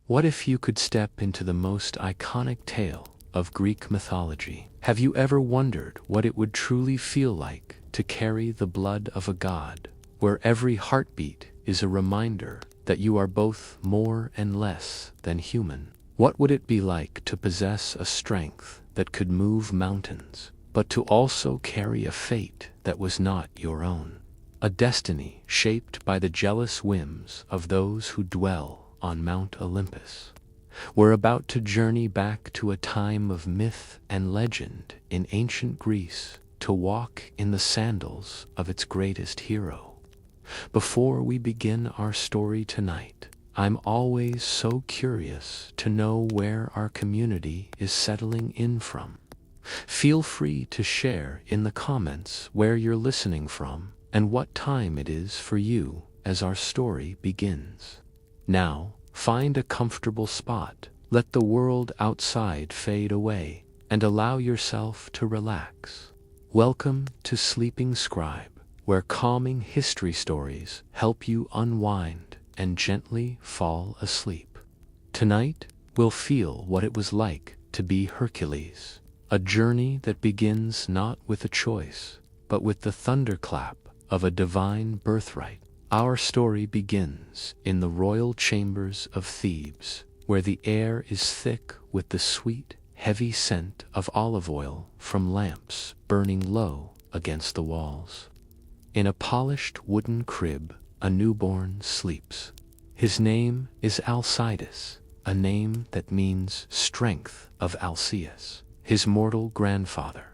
What if you could step into the most iconic tale of Greek mythology? Have you ever wondered what it would truly feel like to carry the blood of a god, where every heartbeat is a reminder that you are both more and less than human? What would it be like to possess a strength that could move mountains, but to also carry a fate that was not your own? A destiny shaped by the jealous whims of those who dwell on Mount Olympus. We're about to journey back to a time of myth and legend in ancient Greece to walk in the sandals of its greatest hero. Before we begin our story tonight, I'm always so curious to know where our community is settling in from. Feel free to share in the comments where you're listening from and what time it is for you as our story begins. Now, find a comfortable spot, let the world outside fade away, and allow yourself to relax. Welcome to Sleeping Scribe, where calming history stories help you unwind and gently fall asleep. Tonight, we'll feel what it was like to be Hercules, a journey that begins not with a choice, but with the thunderclap of a divine birthright. Our story begins in the royal chambers of Thebes, where the air is thick with the sweet, heavy scent of olive oil from lamps burning low against the walls. In a polished wooden crib, a newborn sleeps. His name is Alcides, a name that means strength of Alcaeus, his mortal grandfather.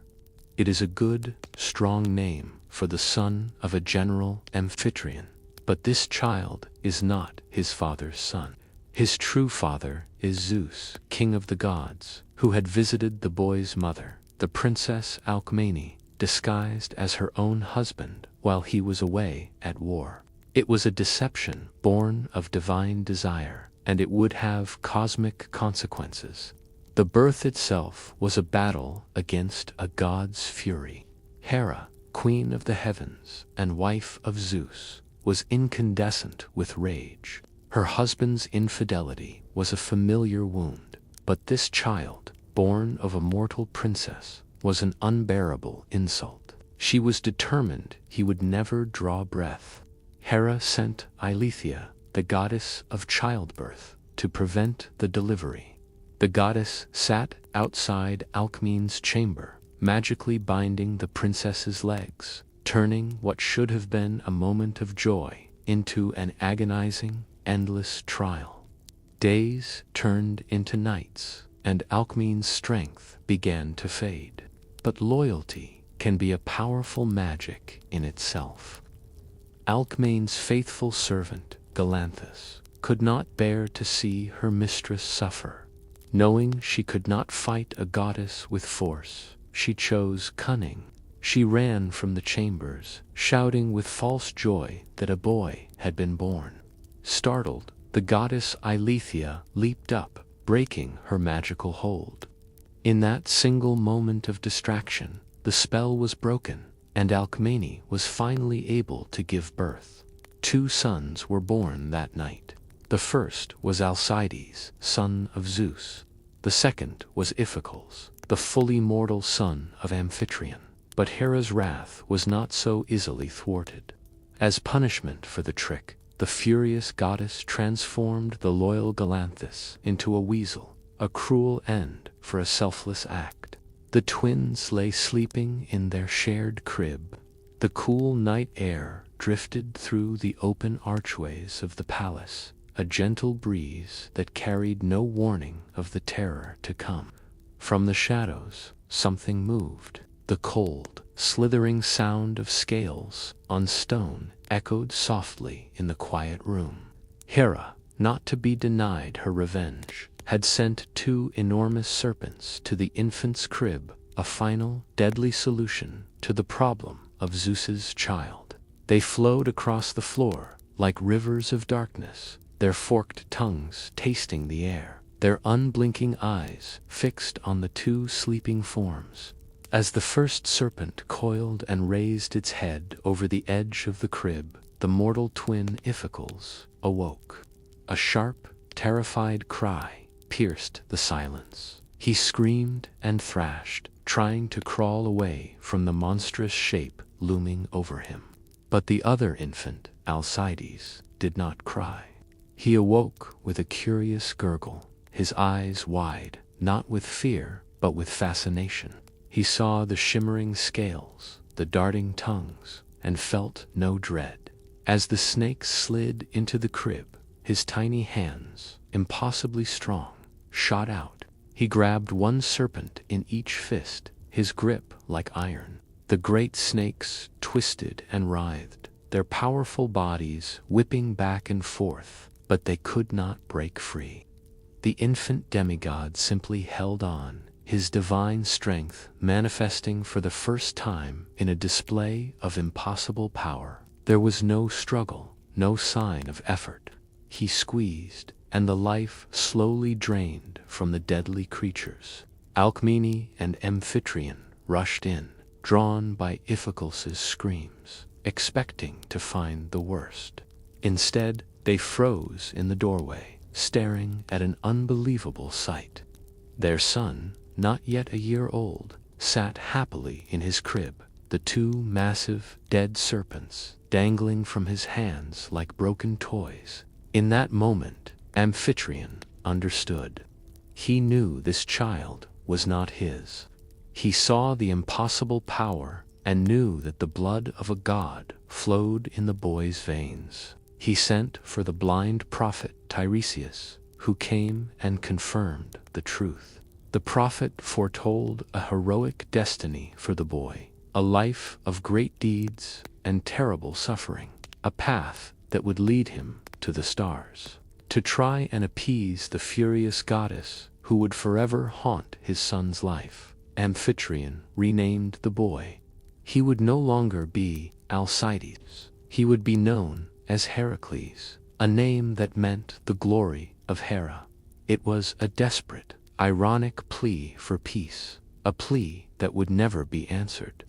It is a good, strong name for the son of a general amphitryon. But this child is not his father's son. His true father is Zeus, king of the gods, who had visited the boy's mother, the princess Alcmene, disguised as her own husband while he was away at war. It was a deception born of divine desire, and it would have cosmic consequences. The birth itself was a battle against a god's fury. Hera, queen of the heavens and wife of Zeus, was incandescent with rage. Her husband's infidelity was a familiar wound, but this child, born of a mortal princess, was an unbearable insult. She was determined he would never draw breath. Hera sent Eileithyia, the goddess of childbirth, to prevent the delivery. The goddess sat outside Alcmene's chamber, magically binding the princess's legs, turning what should have been a moment of joy into an agonizing, endless trial. Days turned into nights, and Alcmene's strength began to fade. But loyalty can be a powerful magic in itself. Alcmene's faithful servant, Galanthus, could not bear to see her mistress suffer. Knowing she could not fight a goddess with force, she chose cunning. She ran from the chambers, shouting with false joy that a boy had been born. Startled, the goddess Eileithyia leaped up, breaking her magical hold. In that single moment of distraction, the spell was broken, and Alcmene was finally able to give birth. 2 sons were born that night. The first was Alcides, son of Zeus. The second was Iphicles, the fully mortal son of Amphitryon. But Hera's wrath was not so easily thwarted. As punishment for the trick, the furious goddess transformed the loyal Galanthus into a weasel, a cruel end for a selfless act. The twins lay sleeping in their shared crib. The cool night air drifted through the open archways of the palace, a gentle breeze that carried no warning of the terror to come. From the shadows, something moved. The cold, slithering sound of scales on stone echoed softly in the quiet room. Hera, not to be denied her revenge, had sent 2 enormous serpents to the infant's crib, a final, deadly solution to the problem of Zeus's child. They flowed across the floor like rivers of darkness, their forked tongues tasting the air, their unblinking eyes fixed on the 2 sleeping forms. As the first serpent coiled and raised its head over the edge of the crib, the mortal twin Iphicles awoke. A sharp, terrified cry pierced the silence. He screamed and thrashed, trying to crawl away from the monstrous shape looming over him. But the other infant, Alcides, did not cry. He awoke with a curious gurgle, his eyes wide, not with fear, but with fascination. He saw the shimmering scales, the darting tongues, and felt no dread. As the snake slid into the crib, his tiny hands, impossibly strong, shot out. He grabbed one serpent in each fist, his grip like iron. The great snakes twisted and writhed, their powerful bodies whipping back and forth, but they could not break free. The infant demigod simply held on, his divine strength manifesting for the first time in a display of impossible power. There was no struggle, no sign of effort. He squeezed, and the life slowly drained from the deadly creatures. Alcmene and Amphitryon rushed in, drawn by Iphiclus's screams, expecting to find the worst. Instead, they froze in the doorway, staring at an unbelievable sight. Their son, not yet a year old, sat happily in his crib, the two massive, dead serpents dangling from his hands like broken toys. In that moment, Amphitryon understood. He knew this child was not his. He saw the impossible power and knew that the blood of a god flowed in the boy's veins. He sent for the blind prophet Tiresias, who came and confirmed the truth. The prophet foretold a heroic destiny for the boy, a life of great deeds and terrible suffering, a path that would lead him to the stars. To try and appease the furious goddess who would forever haunt his son's life, Amphitryon renamed the boy. He would no longer be Alcides. He would be known as Hercules, a name that meant the glory of Hera. It was a desperate, ironic plea for peace, a plea that would never be answered.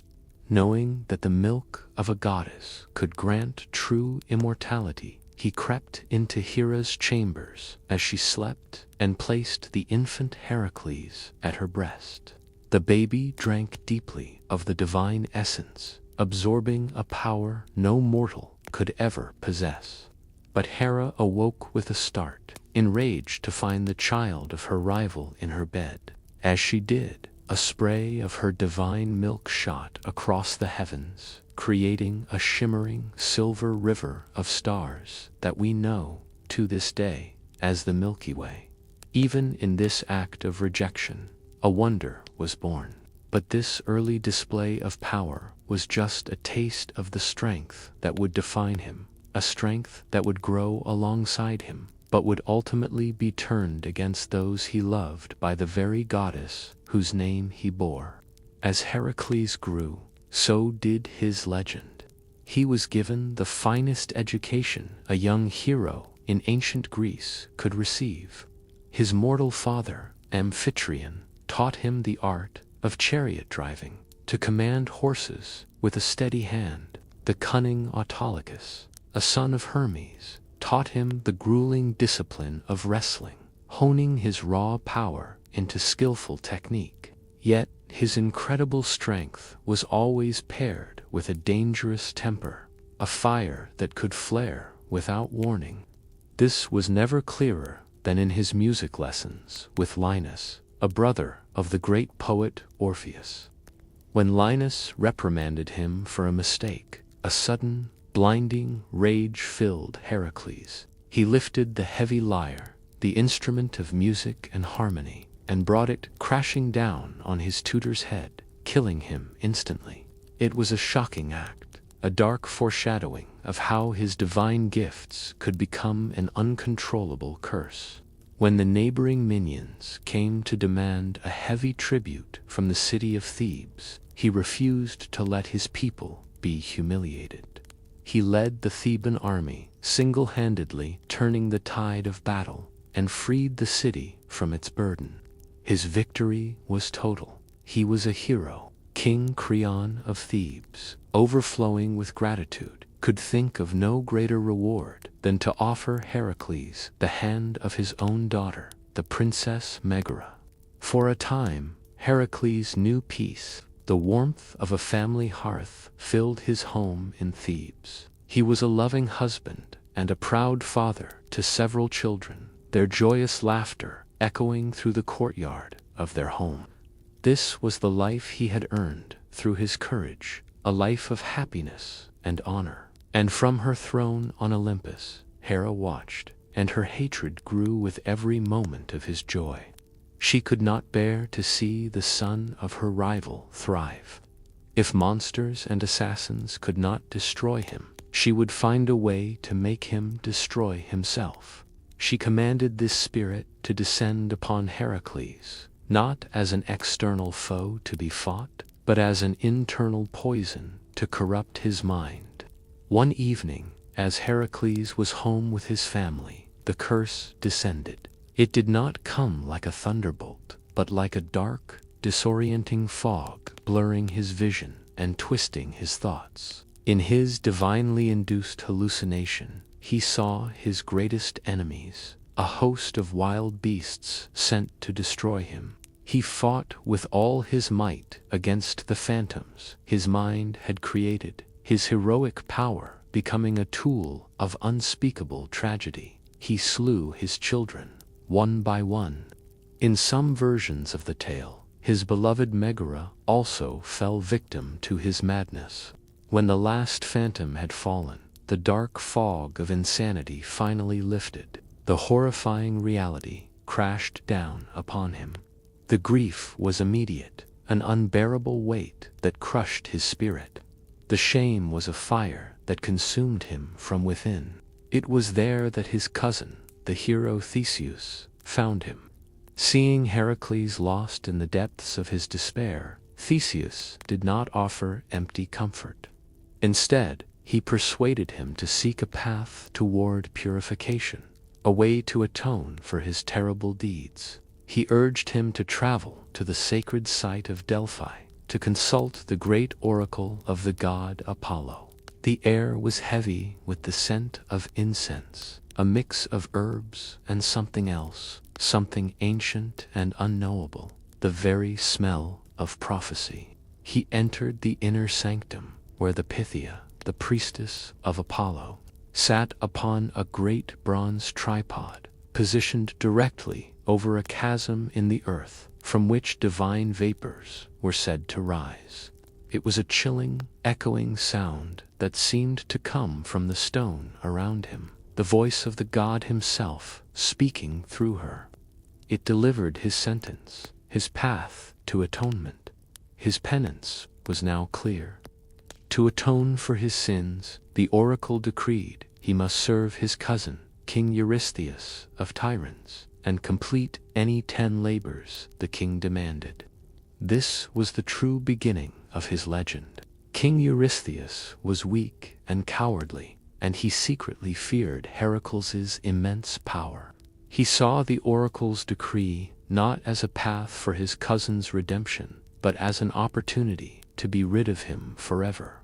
Knowing that the milk of a goddess could grant true immortality, he crept into Hera's chambers as she slept and placed the infant Hercules at her breast. The baby drank deeply of the divine essence, absorbing a power no mortal could ever possess. But Hera awoke with a start, enraged to find the child of her rival in her bed. As she did, a spray of her divine milk shot across the heavens, creating a shimmering silver river of stars that we know, to this day, as the Milky Way. Even in this act of rejection, a wonder was born. But this early display of power was just a taste of the strength that would define him, a strength that would grow alongside him, but would ultimately be turned against those he loved by the very goddess whose name he bore. As Heracles grew, so did his legend. He was given the finest education a young hero in ancient Greece could receive. His mortal father, Amphitryon, taught him the art of chariot driving, to command horses with a steady hand. The cunning Autolycus, a son of Hermes, taught him the grueling discipline of wrestling, honing his raw power into skillful technique. Yet his incredible strength was always paired with a dangerous temper, a fire that could flare without warning. This was never clearer than in his music lessons with Linus, a brother of the great poet Orpheus. When Linus reprimanded him for a mistake, a sudden, blinding, rage-filled Heracles, he lifted the heavy lyre, the instrument of music and harmony, and brought it crashing down on his tutor's head, killing him instantly. It was a shocking act, a dark foreshadowing of how his divine gifts could become an uncontrollable curse. When the neighboring minions came to demand a heavy tribute from the city of Thebes, he refused to let his people be humiliated. He led the Theban army, single-handedly turning the tide of battle, and freed the city from its burden. His victory was total. He was a hero, King Creon of Thebes, overflowing with gratitude, could think of no greater reward than to offer Hercules the hand of his own daughter, the Princess Megara. For a time, Hercules knew peace. The warmth of a family hearth filled his home in Thebes. He was a loving husband and a proud father to several children, their joyous laughter echoing through the courtyard of their home. This was the life he had earned through his courage, a life of happiness and honor. And from her throne on Olympus, Hera watched, and her hatred grew with every moment of his joy. She could not bear to see the son of her rival thrive. If monsters and assassins could not destroy him, she would find a way to make him destroy himself. She commanded this spirit to descend upon Hercules, not as an external foe to be fought, but as an internal poison to corrupt his mind. One evening, as Hercules was home with his family, the curse descended. It did not come like a thunderbolt, but like a dark, disorienting fog, blurring his vision and twisting his thoughts. In his divinely induced hallucination, he saw his greatest enemies, a host of wild beasts sent to destroy him. He fought with all his might against the phantoms his mind had created, his heroic power becoming a tool of unspeakable tragedy. He slew his children, one by one. In some versions of the tale, his beloved Megara also fell victim to his madness. When the last phantom had fallen, the dark fog of insanity finally lifted. The horrifying reality crashed down upon him. The grief was immediate, an unbearable weight that crushed his spirit. The shame was a fire that consumed him from within. It was there that his cousin, the hero Theseus, found him. Seeing Heracles lost in the depths of his despair, Theseus did not offer empty comfort. Instead, he persuaded him to seek a path toward purification, a way to atone for his terrible deeds. He urged him to travel to the sacred site of Delphi, to consult the great oracle of the god Apollo. The air was heavy with the scent of incense, a mix of herbs and something else, something ancient and unknowable, the very smell of prophecy. He entered the inner sanctum, where the Pythia, the priestess of Apollo, sat upon a great bronze tripod, positioned directly over a chasm in the earth, from which divine vapors were said to rise. It was a chilling, echoing sound that seemed to come from the stone around him, the voice of the god himself speaking through her. It delivered his sentence, his path to atonement. His penance was now clear. To atone for his sins, the oracle decreed he must serve his cousin, King Eurystheus of Tyrants, and complete any 10 labors the king demanded. This was the true beginning of his legend. King Eurystheus was weak and cowardly, and he secretly feared Heracles' immense power. He saw the oracle's decree not as a path for his cousin's redemption, but as an opportunity to be rid of him forever.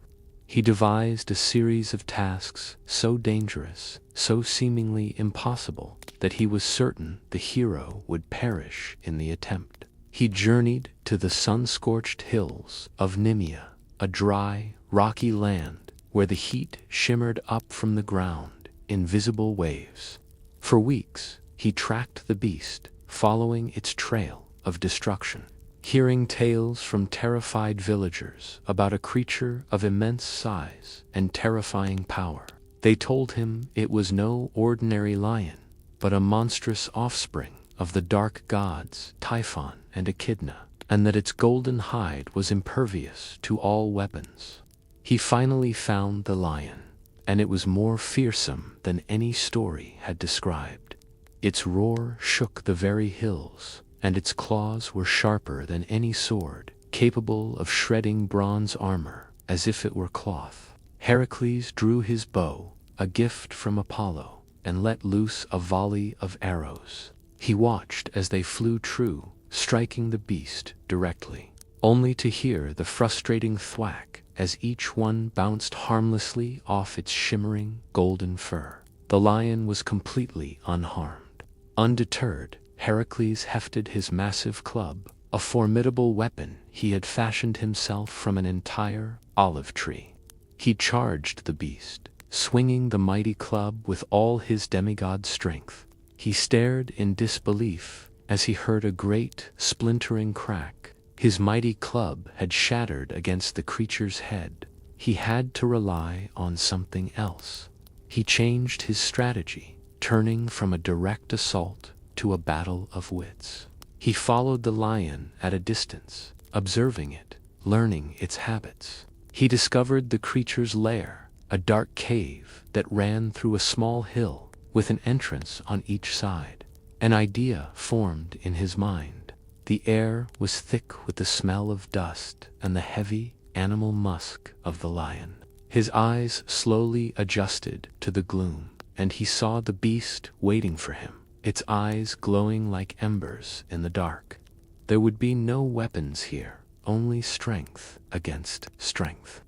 He devised a series of tasks so dangerous, so seemingly impossible, that he was certain the hero would perish in the attempt. He journeyed to the sun-scorched hills of Nemea, a dry, rocky land where the heat shimmered up from the ground in visible waves. For weeks, he tracked the beast, following its trail of destruction. Hearing tales from terrified villagers about a creature of immense size and terrifying power, they told him it was no ordinary lion, but a monstrous offspring of the dark gods Typhon and Echidna, and that its golden hide was impervious to all weapons. He finally found the lion, and it was more fearsome than any story had described. Its roar shook the very hills, and its claws were sharper than any sword, capable of shredding bronze armor as if it were cloth. Heracles drew his bow, a gift from Apollo, and let loose a volley of arrows. He watched as they flew true, striking the beast directly, only to hear the frustrating thwack as each one bounced harmlessly off its shimmering golden fur. The lion was completely unharmed. Undeterred, Hercules hefted his massive club, a formidable weapon he had fashioned himself from an entire olive tree. He charged the beast, swinging the mighty club with all his demigod strength. He stared in disbelief as he heard a great, splintering crack. His mighty club had shattered against the creature's head. He had to rely on something else. He changed his strategy, turning from a direct assault to a battle of wits. He followed the lion at a distance, observing it, learning its habits. He discovered the creature's lair, a dark cave that ran through a small hill with an entrance on each side. An idea formed in his mind. The air was thick with the smell of dust and the heavy animal musk of the lion. His eyes slowly adjusted to the gloom, and he saw the beast waiting for him, its eyes glowing like embers in the dark. There would be no weapons here, only strength against strength.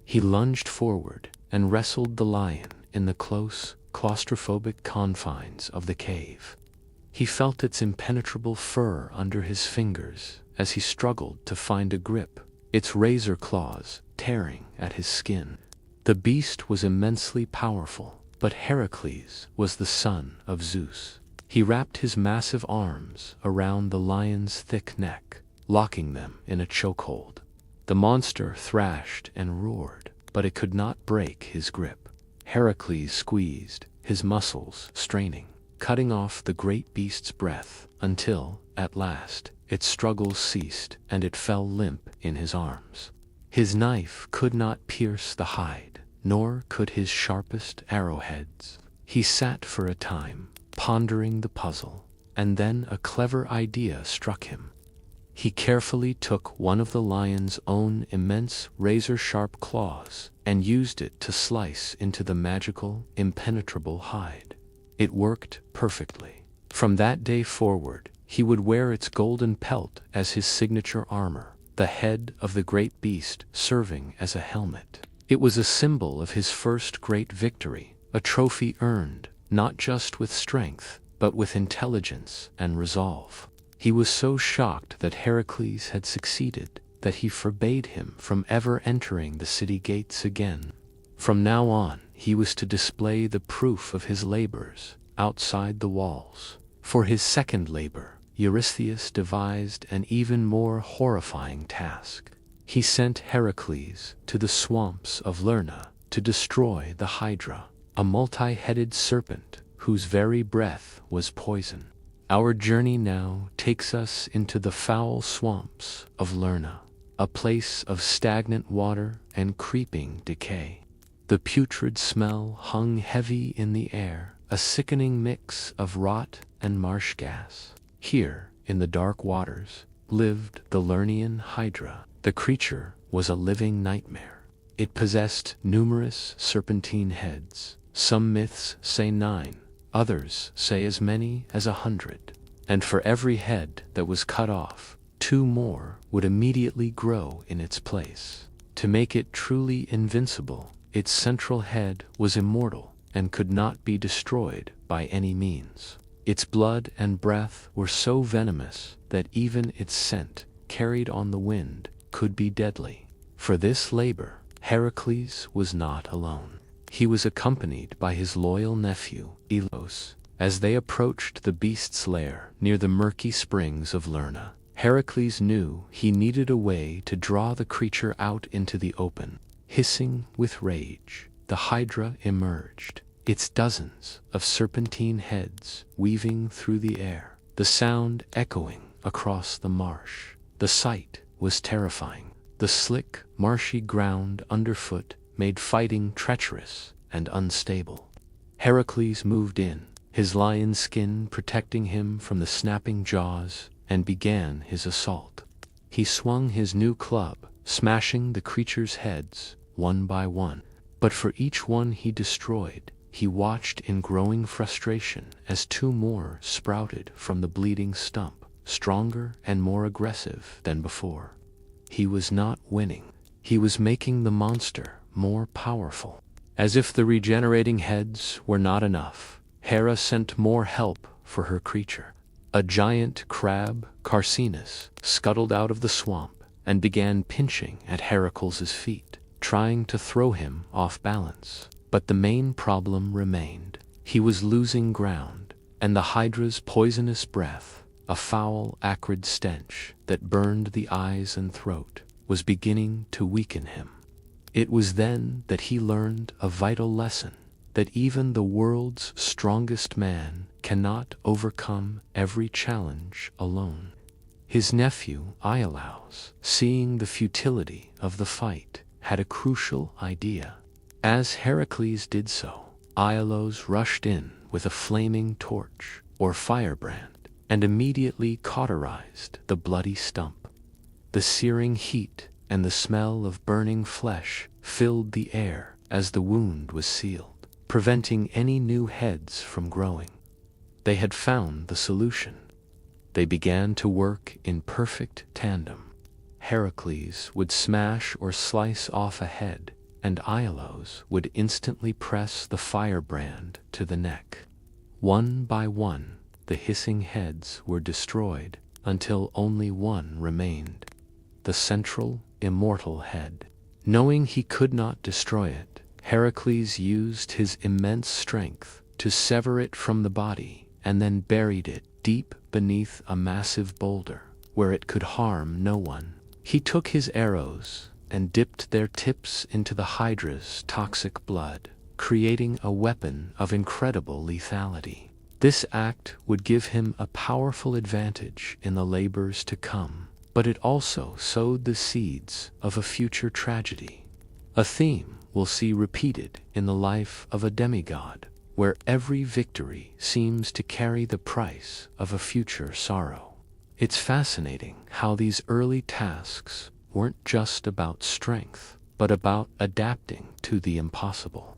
He lunged forward and wrestled the lion in the close, claustrophobic confines of the cave. He felt its impenetrable fur under his fingers as he struggled to find a grip, its razor claws tearing at his skin. The beast was immensely powerful, but Hercules was the son of Zeus. He wrapped his massive arms around the lion's thick neck, locking them in a chokehold. The monster thrashed and roared, but it could not break his grip. Hercules squeezed, his muscles straining, cutting off the great beast's breath until, at last, its struggles ceased and it fell limp in his arms. His knife could not pierce the hide, nor could his sharpest arrowheads. He sat for a time, pondering the puzzle, and then a clever idea struck him. He carefully took one of the lion's own immense razor-sharp claws and used it to slice into the magical, impenetrable hide. It worked perfectly. From that day forward, he would wear its golden pelt as his signature armor, the head of the great beast serving as a helmet. It was a symbol of his first great victory, a trophy earned, not just with strength, but with intelligence and resolve. He was so shocked that Hercules had succeeded that he forbade him from ever entering the city gates again. From now on, he was to display the proof of his labors outside the walls. For his second labor, Eurystheus devised an even more horrifying task. He sent Hercules to the swamps of Lerna to destroy the Hydra, a multi-headed serpent whose very breath was poison. Our journey now takes us into the foul swamps of Lerna, a place of stagnant water and creeping decay. The putrid smell hung heavy in the air, a sickening mix of rot and marsh gas. Here, in the dark waters, lived the Lernian Hydra. The creature was a living nightmare. It possessed numerous serpentine heads. Some myths say 9, others say as many as 100. And for every head that was cut off, 2 more would immediately grow in its place. To make it truly invincible, its central head was immortal and could not be destroyed by any means. Its blood and breath were so venomous that even its scent, carried on the wind, could be deadly. For this labor, Hercules was not alone. He was accompanied by his loyal nephew, Elos. As they approached the beast's lair near the murky springs of Lerna, Hercules knew he needed a way to draw the creature out into the open. Hissing with rage, the Hydra emerged, its dozens of serpentine heads weaving through the air, the sound echoing across the marsh. The sight was terrifying. The slick, marshy ground underfoot made fighting treacherous and unstable. Hercules moved in, his lion skin protecting him from the snapping jaws, and began his assault. He swung his new club, smashing the creature's heads one by one. But for each one he destroyed, he watched in growing frustration as 2 more sprouted from the bleeding stump, stronger and more aggressive than before. He was not winning. he was making the monster more powerful. As if the regenerating heads were not enough, Hera sent more help for her creature. A giant crab, Carcinus, scuttled out of the swamp and began pinching at Heracles' feet, trying to throw him off balance. But the main problem remained. He was losing ground, and the Hydra's poisonous breath, a foul, acrid stench that burned the eyes and throat, was beginning to weaken him. It was then that he learned a vital lesson, that even the world's strongest man cannot overcome every challenge alone. His nephew, Iolaus, seeing the futility of the fight, had a crucial idea. As Heracles did so, Iolaus rushed in with a flaming torch, or firebrand, and immediately cauterized the bloody stump. The searing heat and the smell of burning flesh filled the air as the wound was sealed, preventing any new heads from growing. They had found the solution. They began to work in perfect tandem. Heracles would smash or slice off a head, and Iolaus would instantly press the firebrand to the neck. One by one, the hissing heads were destroyed until only one remained, the central, immortal head. Knowing he could not destroy it, Heracles used his immense strength to sever it from the body and then buried it deep beneath a massive boulder, where it could harm no one. He took his arrows and dipped their tips into the Hydra's toxic blood, creating a weapon of incredible lethality. This act would give him a powerful advantage in the labors to come, but it also sowed the seeds of a future tragedy. A theme we'll see repeated in the life of a demigod, where every victory seems to carry the price of a future sorrow. It's fascinating how these early tasks weren't just about strength, but about adapting to the impossible.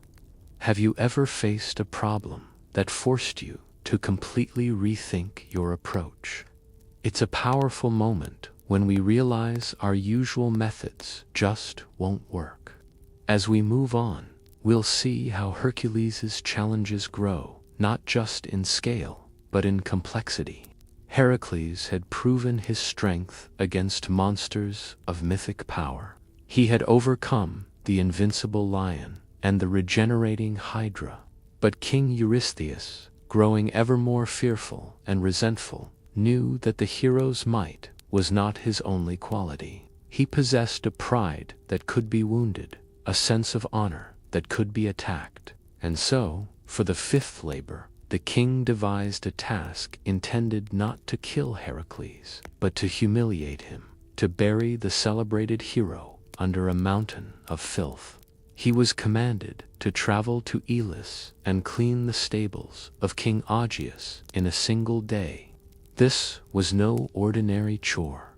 Have you ever faced a problem that forced you to completely rethink your approach? It's a powerful moment when we realize our usual methods just won't work. As we move on, we'll see how Hercules' challenges grow, not just in scale, but in complexity. Heracles had proven his strength against monsters of mythic power. He had overcome the invincible lion and the regenerating Hydra. But King Eurystheus, growing ever more fearful and resentful, knew that the hero's might was not his only quality. He possessed a pride that could be wounded, a sense of honor that could be attacked. And so, for the fifth labor, the king devised a task intended not to kill Heracles, but to humiliate him, to bury the celebrated hero under a mountain of filth. He was commanded to travel to Elis and clean the stables of King Augeas in a single day. This was no ordinary chore.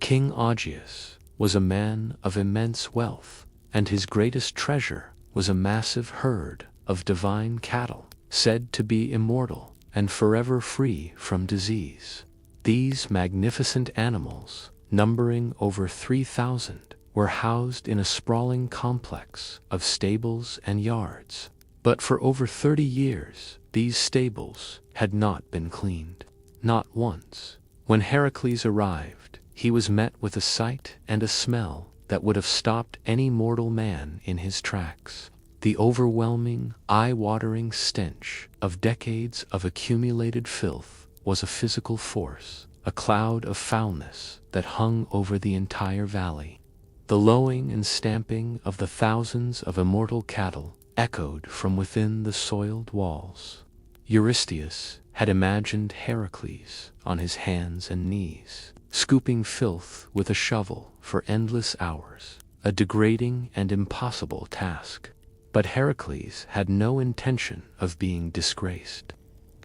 King Augeas was a man of immense wealth, and his greatest treasure was a massive herd of divine cattle, said to be immortal and forever free from disease. These magnificent animals, numbering over 3,000, were housed in a sprawling complex of stables and yards. But for over 30 years, these stables had not been cleaned. Not once. When Heracles arrived, he was met with a sight and a smell that would have stopped any mortal man in his tracks. The overwhelming, eye-watering stench of decades of accumulated filth was a physical force, a cloud of foulness that hung over the entire valley. The lowing and stamping of the thousands of immortal cattle echoed from within the soiled walls. Eurystheus had imagined Heracles on his hands and knees, scooping filth with a shovel for endless hours, a degrading and impossible task. But Heracles had no intention of being disgraced.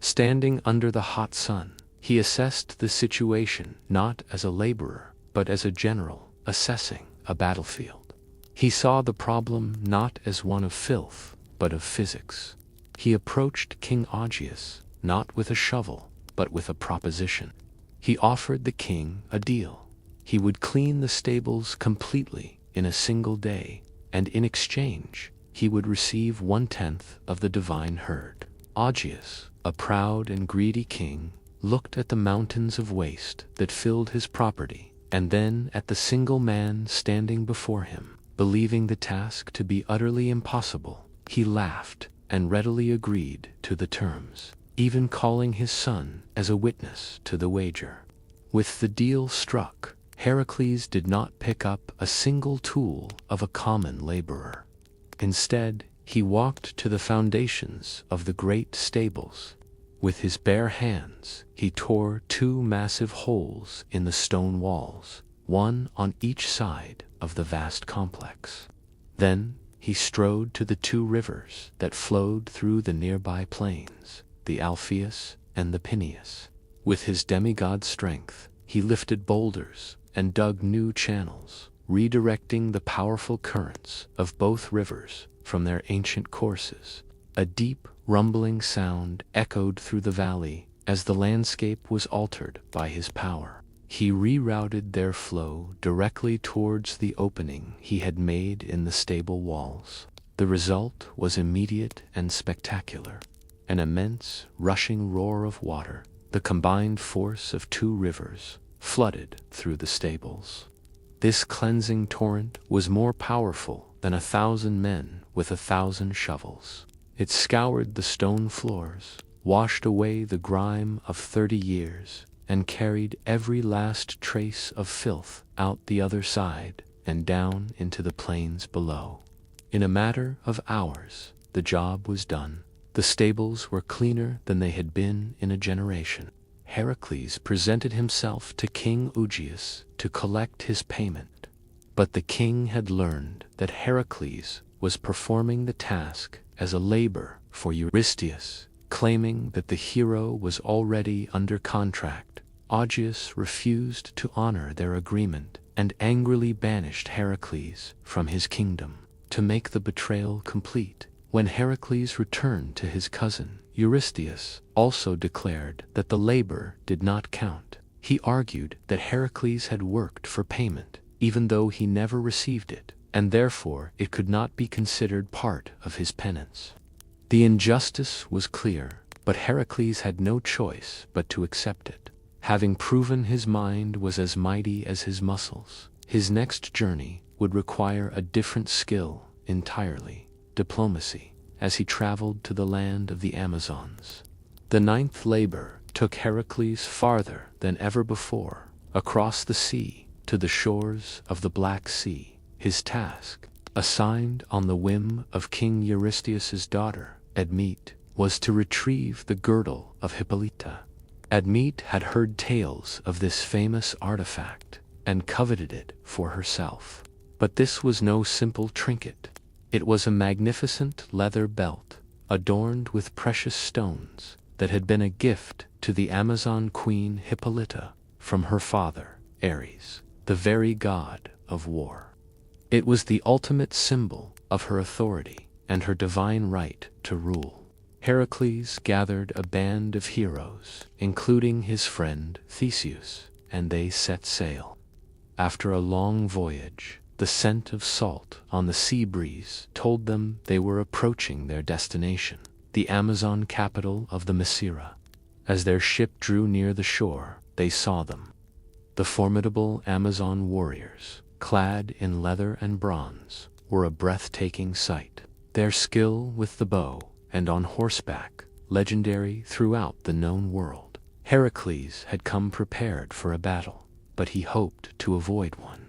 Standing under the hot sun, he assessed the situation not as a laborer, but as a general assessing a battlefield. He saw the problem not as one of filth, but of physics. He approached King Augeas not with a shovel, but with a proposition. He offered the king a deal. He would clean the stables completely in a single day, and in exchange, he would receive 1/10 of the divine herd. Augeas, a proud and greedy king, looked at the mountains of waste that filled his property, and then at the single man standing before him. Believing the task to be utterly impossible, he laughed and readily agreed to the terms, even calling his son as a witness to the wager. With the deal struck, Hercules did not pick up a single tool of a common laborer. Instead, he walked to the foundations of the great stables. With his bare hands, he tore 2 massive holes in the stone walls, one on each side of the vast complex. Then he strode to the 2 rivers that flowed through the nearby plains, the Alpheus and the Peneus. With his demigod strength, he lifted boulders and dug new channels, redirecting the powerful currents of both rivers from their ancient courses. A deep, rumbling sound echoed through the valley as the landscape was altered by his power. He rerouted their flow directly towards the opening he had made in the stable walls. The result was immediate and spectacular. An immense, rushing roar of water, the combined force of 2 rivers, flooded through the stables. This cleansing torrent was more powerful than 1,000 men with 1,000 shovels. It scoured the stone floors, washed away the grime of 30 years, and carried every last trace of filth out the other side and down into the plains below. In a matter of hours, the job was done. The stables were cleaner than they had been in a generation. Hercules presented himself to King Augeas to collect his payment. But the king had learned that Hercules was performing the task as a labor for Eurystheus, claiming that the hero was already under contract. Augeas refused to honor their agreement and angrily banished Hercules from his kingdom. To make the betrayal complete, when Hercules returned to his cousin, Eurystheus also declared that the labor did not count. He argued that Hercules had worked for payment, even though he never received it, and therefore it could not be considered part of his penance. The injustice was clear, but Hercules had no choice but to accept it. Having proven his mind was as mighty as his muscles, his next journey would require a different skill entirely, diplomacy, as he traveled to the land of the Amazons. The 9th labor took Hercules farther than ever before, across the sea to the shores of the Black Sea. His task, assigned on the whim of King Eurystheus's daughter, Admete, was to retrieve the girdle of Hippolyta. Admete had heard tales of this famous artifact and coveted it for herself. But this was no simple trinket. It was a magnificent leather belt, adorned with precious stones, that had been a gift to the Amazon queen Hippolyta from her father, Ares, the very god of war. It was the ultimate symbol of her authority and her divine right to rule. Hercules gathered a band of heroes, including his friend Theseus, and they set sail. After a long voyage, the scent of salt on the sea breeze told them they were approaching their destination, the Amazon capital of the Mesira. As their ship drew near the shore, they saw them. The formidable Amazon warriors, clad in leather and bronze, were a breathtaking sight. Their skill with the bow and on horseback, legendary throughout the known world. Hercules had come prepared for a battle, but he hoped to avoid one.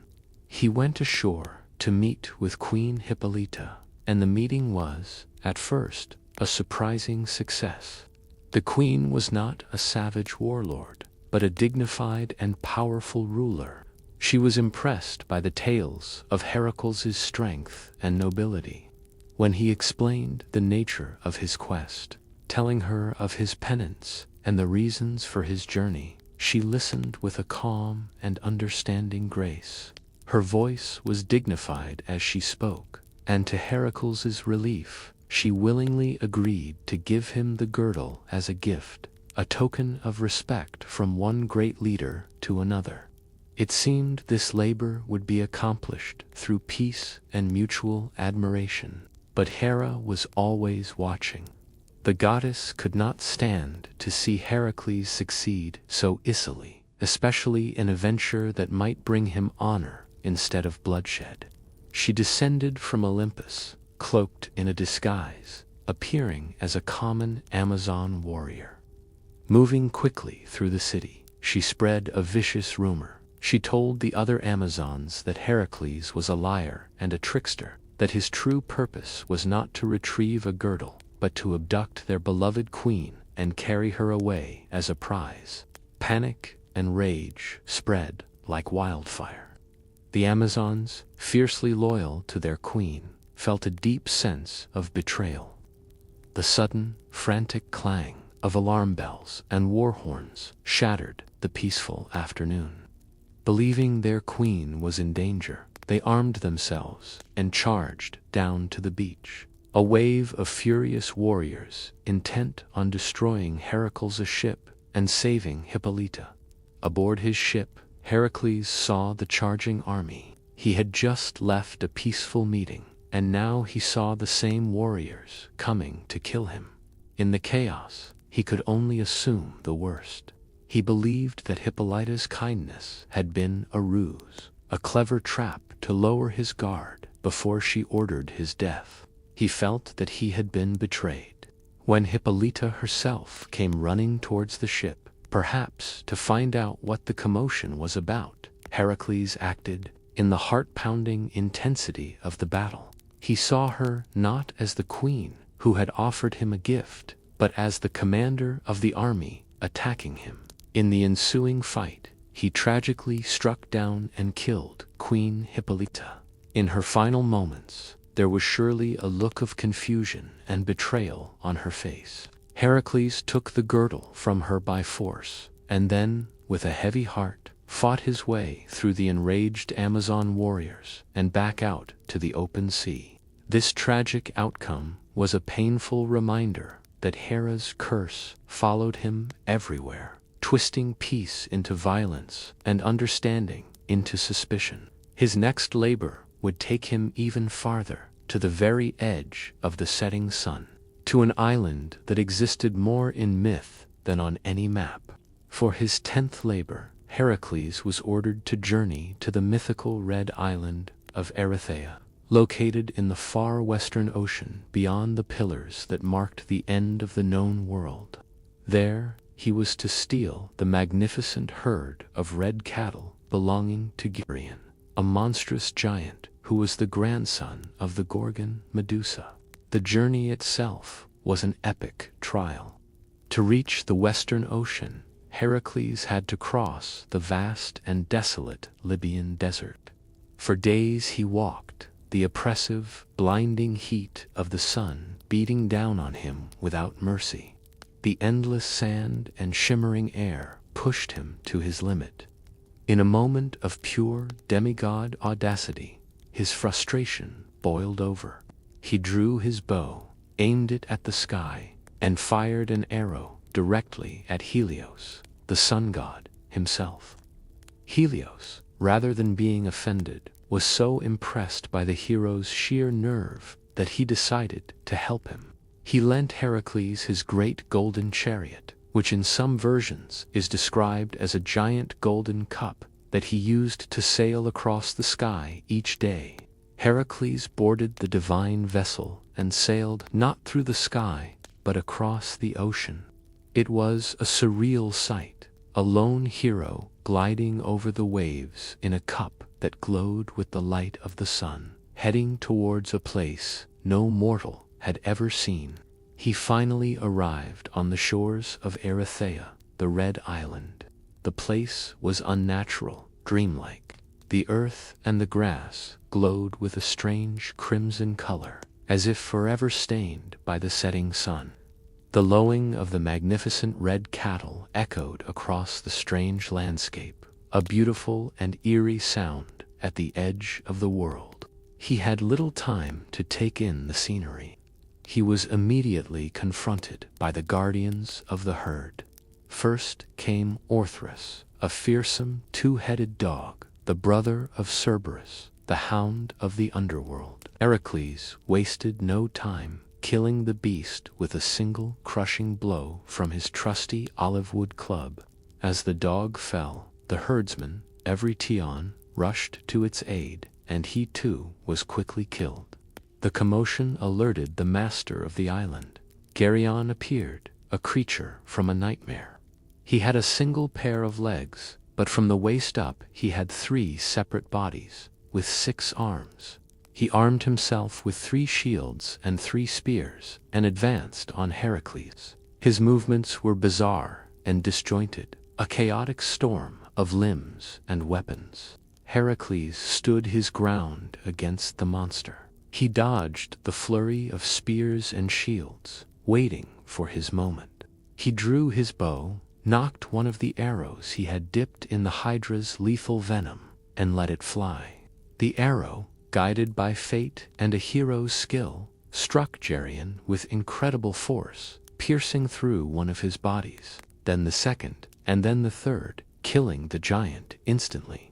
He went ashore to meet with Queen Hippolyta, and the meeting was, at first, a surprising success. The queen was not a savage warlord, but a dignified and powerful ruler. She was impressed by the tales of Hercules' strength and nobility. When he explained the nature of his quest, telling her of his penance and the reasons for his journey, she listened with a calm and understanding grace. Her voice was dignified as she spoke, and to Hercules' relief, she willingly agreed to give him the girdle as a gift, a token of respect from one great leader to another. It seemed this labor would be accomplished through peace and mutual admiration. But Hera was always watching. The goddess could not stand to see Heracles succeed so easily, especially in a venture that might bring him honor instead of bloodshed. She descended from Olympus, cloaked in a disguise, appearing as a common Amazon warrior. Moving quickly through the city, she spread a vicious rumor. She told the other Amazons that Heracles was a liar and a trickster, that his true purpose was not to retrieve a girdle, but to abduct their beloved queen and carry her away as a prize. Panic and rage spread like wildfire. The Amazons, fiercely loyal to their queen, felt a deep sense of betrayal. The sudden, frantic clang of alarm bells and war horns shattered the peaceful afternoon. Believing their queen was in danger, they armed themselves and charged down to the beach. A wave of furious warriors intent on destroying Heracles' ship and saving Hippolyta. Aboard his ship, Heracles saw the charging army. He had just left a peaceful meeting, and now he saw the same warriors coming to kill him. In the chaos, he could only assume the worst. He believed that Hippolyta's kindness had been a ruse, a clever trap to lower his guard before she ordered his death. He felt that he had been betrayed. When Hippolyta herself came running towards the ship, perhaps to find out what the commotion was about, Heracles acted in the heart-pounding intensity of the battle. He saw her not as the queen who had offered him a gift, but as the commander of the army attacking him. In the ensuing fight, he tragically struck down and killed Queen Hippolyta. In her final moments, there was surely a look of confusion and betrayal on her face. Heracles took the girdle from her by force, and then, with a heavy heart, fought his way through the enraged Amazon warriors and back out to the open sea. This tragic outcome was a painful reminder that Hera's curse followed him everywhere, twisting peace into violence and understanding into suspicion. His next labor would take him even farther, to the very edge of the setting sun, to an island that existed more in myth than on any map. For his 10th labor, Heracles was ordered to journey to the mythical red island of Erythea, located in the far western ocean beyond the pillars that marked the end of the known world. There, he was to steal the magnificent herd of red cattle belonging to Geryon, a monstrous giant who was the grandson of the Gorgon Medusa. The journey itself was an epic trial. To reach the western ocean, Heracles had to cross the vast and desolate Libyan desert. For days he walked, the oppressive, blinding heat of the sun beating down on him without mercy. The endless sand and shimmering air pushed him to his limit. In a moment of pure demigod audacity, his frustration boiled over. He drew his bow, aimed it at the sky, and fired an arrow directly at Helios, the sun god himself. Helios, rather than being offended, was so impressed by the hero's sheer nerve that he decided to help him. He lent Heracles his great golden chariot, which in some versions is described as a giant golden cup that he used to sail across the sky each day. Heracles boarded the divine vessel and sailed not through the sky, but across the ocean. It was a surreal sight, a lone hero gliding over the waves in a cup that glowed with the light of the sun, heading towards a place no mortal had ever seen. He finally arrived on the shores of Erythea, the Red Island. The place was unnatural, dreamlike. The earth and the grass glowed with a strange crimson color, as if forever stained by the setting sun. The lowing of the magnificent red cattle echoed across the strange landscape, a beautiful and eerie sound at the edge of the world. He had little time to take in the scenery. He was immediately confronted by the guardians of the herd. First came Orthrus, a fearsome two-headed dog, the brother of Cerberus, the hound of the underworld. Hercules wasted no time, killing the beast with a single crushing blow from his trusty olive-wood club. As the dog fell, the herdsman, Evertion, rushed to its aid, and he too was quickly killed. The commotion alerted the master of the island. Geryon appeared, a creature from a nightmare. He had a single pair of legs, but from the waist up he had 3 separate bodies, with 6 arms. He armed himself with 3 shields and 3 spears, and advanced on Heracles. His movements were bizarre and disjointed, a chaotic storm of limbs and weapons. Heracles stood his ground against the monster. He dodged the flurry of spears and shields, waiting for his moment. He drew his bow, knocked one of the arrows he had dipped in the Hydra's lethal venom, and let it fly. The arrow, guided by fate and a hero's skill, struck Geryon with incredible force, piercing through one of his bodies, then the second, and then the third, killing the giant instantly.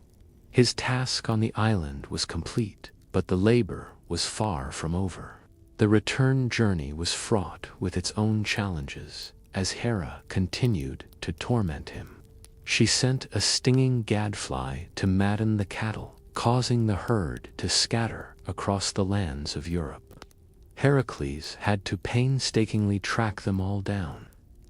His task on the island was complete, but the labor was far from over. The return journey was fraught with its own challenges, as Hera continued to torment him. She sent a stinging gadfly to madden the cattle, causing the herd to scatter across the lands of Europe. Heracles had to painstakingly track them all down.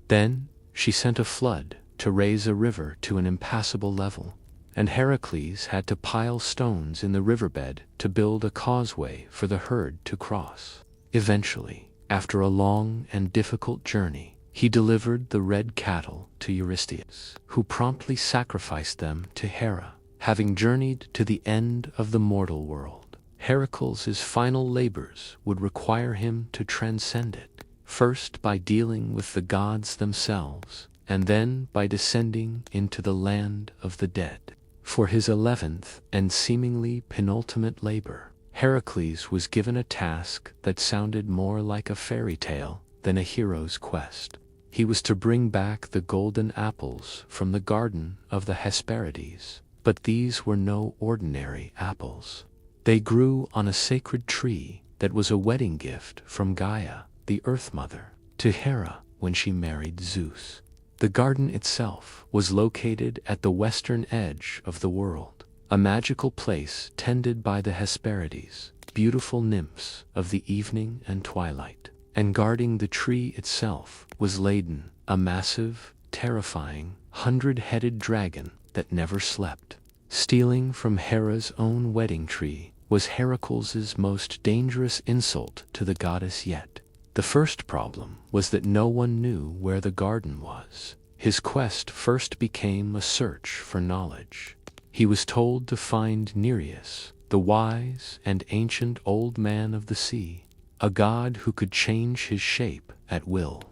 Then she sent a flood to raise a river to an impassable level, and Heracles had to pile stones in the riverbed to build a causeway for the herd to cross. Eventually, after a long and difficult journey, he delivered the red cattle to Eurystheus, who promptly sacrificed them to Hera, having journeyed to the end of the mortal world. Heracles' final labors would require him to transcend it, first by dealing with the gods themselves, and then by descending into the land of the dead. For his 11th and seemingly penultimate labor, Heracles was given a task that sounded more like a fairy tale than a hero's quest. He was to bring back the golden apples from the garden of the Hesperides, but these were no ordinary apples. They grew on a sacred tree that was a wedding gift from Gaia, the Earth Mother, to Hera when she married Zeus. The garden itself was located at the western edge of the world, a magical place tended by the Hesperides, beautiful nymphs of the evening and twilight. And guarding the tree itself was Ladon, a massive, terrifying, 100-headed dragon that never slept. Stealing from Hera's own wedding tree was Heracles' most dangerous insult to the goddess yet. The first problem was that no one knew where the garden was. His quest first became a search for knowledge. He was told to find Nereus, the wise and ancient old man of the sea, a god who could change his shape at will.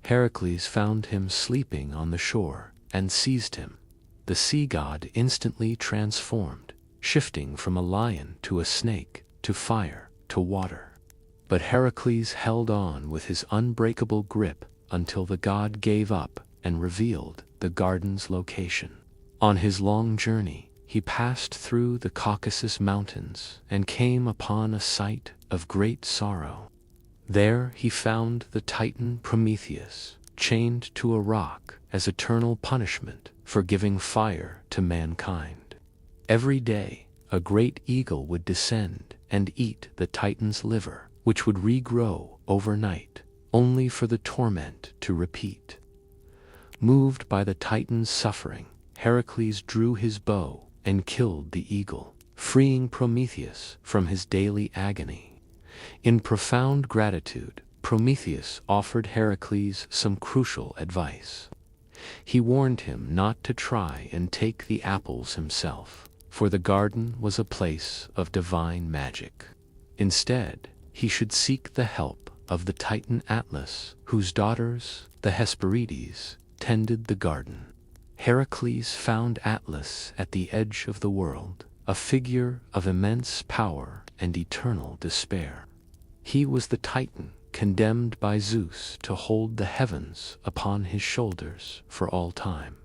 Heracles found him sleeping on the shore and seized him. The sea god instantly transformed, shifting from a lion to a snake, to fire, to water. But Heracles held on with his unbreakable grip until the god gave up and revealed the garden's location. On his long journey, he passed through the Caucasus Mountains and came upon a sight of great sorrow. There he found the Titan Prometheus, chained to a rock as eternal punishment for giving fire to mankind. Every day, a great eagle would descend and eat the Titan's liver, which would regrow overnight, only for the torment to repeat. Moved by the Titan's suffering, Heracles drew his bow and killed the eagle, freeing Prometheus from his daily agony. In profound gratitude, Prometheus offered Heracles some crucial advice. He warned him not to try and take the apples himself, for the garden was a place of divine magic. Instead, he should seek the help of the Titan Atlas, whose daughters, the Hesperides, tended the garden. Heracles found Atlas at the edge of the world, a figure of immense power and eternal despair. He was the Titan condemned by Zeus to hold the heavens upon his shoulders for all time.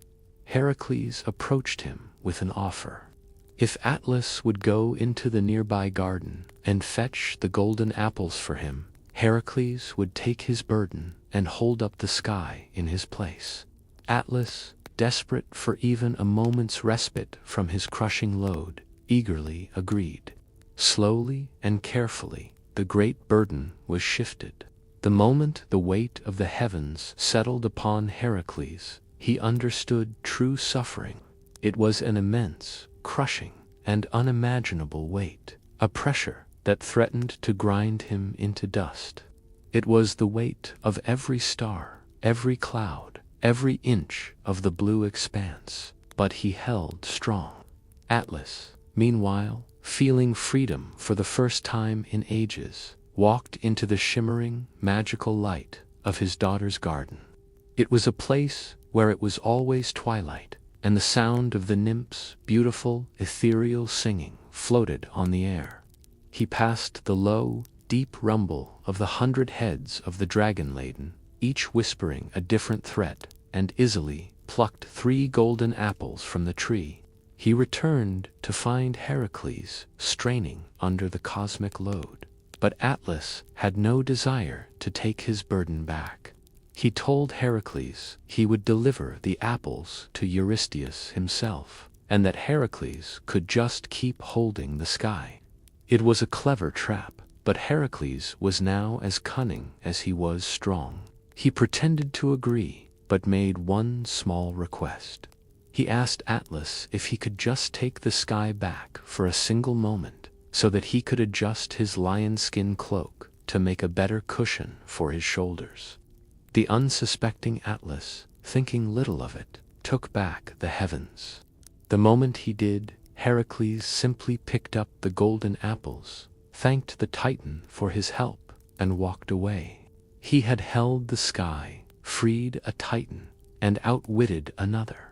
Hercules approached him with an offer. If Atlas would go into the nearby garden and fetch the golden apples for him, Hercules would take his burden and hold up the sky in his place. Atlas, desperate for even a moment's respite from his crushing load, eagerly agreed. Slowly and carefully, the great burden was shifted. The moment the weight of the heavens settled upon Hercules, he understood true suffering. It was an immense, crushing, and unimaginable weight, a pressure that threatened to grind him into dust. It was the weight of every star, every cloud, every inch of the blue expanse, but he held strong. Atlas, meanwhile, feeling freedom for the first time in ages, walked into the shimmering, magical light of his daughter's garden. It was a place where it was always twilight, and the sound of the nymphs' beautiful, ethereal singing floated on the air. He passed the low, deep rumble of the 100 heads of the dragon-laden, each whispering a different threat, and easily plucked 3 golden apples from the tree. He returned to find Hercules straining under the cosmic load. But Atlas had no desire to take his burden back. He told Hercules he would deliver the apples to Eurystheus himself, and that Hercules could just keep holding the sky. It was a clever trap, but Hercules was now as cunning as he was strong. He pretended to agree, but made one small request. He asked Atlas if he could just take the sky back for a single moment, so that he could adjust his lion-skin cloak to make a better cushion for his shoulders. The unsuspecting Atlas, thinking little of it, took back the heavens. The moment he did, Hercules simply picked up the golden apples, thanked the Titan for his help, and walked away. He had held the sky, freed a Titan, and outwitted another.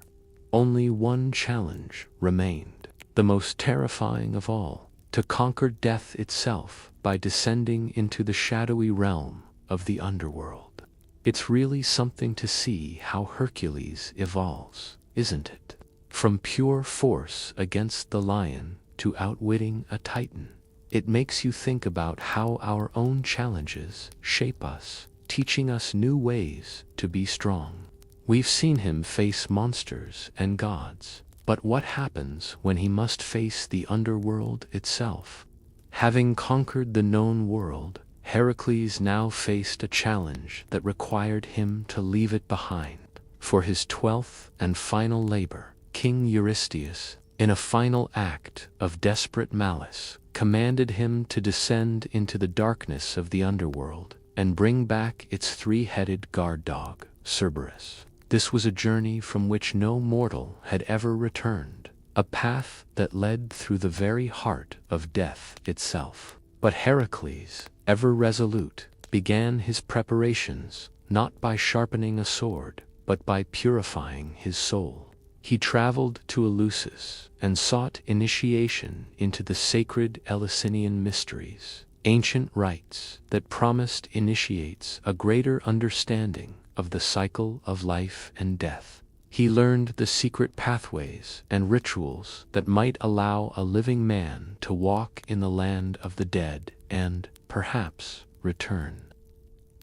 Only one challenge remained, the most terrifying of all, to conquer death itself by descending into the shadowy realm of the underworld. It's really something to see how Hercules evolves, isn't it? From pure force against the lion to outwitting a Titan. It makes you think about how our own challenges shape us, teaching us new ways to be strong. We've seen him face monsters and gods, but what happens when he must face the underworld itself? Having conquered the known world, Hercules now faced a challenge that required him to leave it behind. For his 12th and final labor, King Eurystheus, in a final act of desperate malice, commanded him to descend into the darkness of the underworld and bring back its 3-headed guard dog, Cerberus. This was a journey from which no mortal had ever returned, a path that led through the very heart of death itself. But Hercules, ever resolute, began his preparations not by sharpening a sword, but by purifying his soul. He traveled to Eleusis and sought initiation into the sacred Eleusinian mysteries, ancient rites that promised initiates a greater understanding of the cycle of life and death. He learned the secret pathways and rituals that might allow a living man to walk in the land of the dead and, perhaps, return.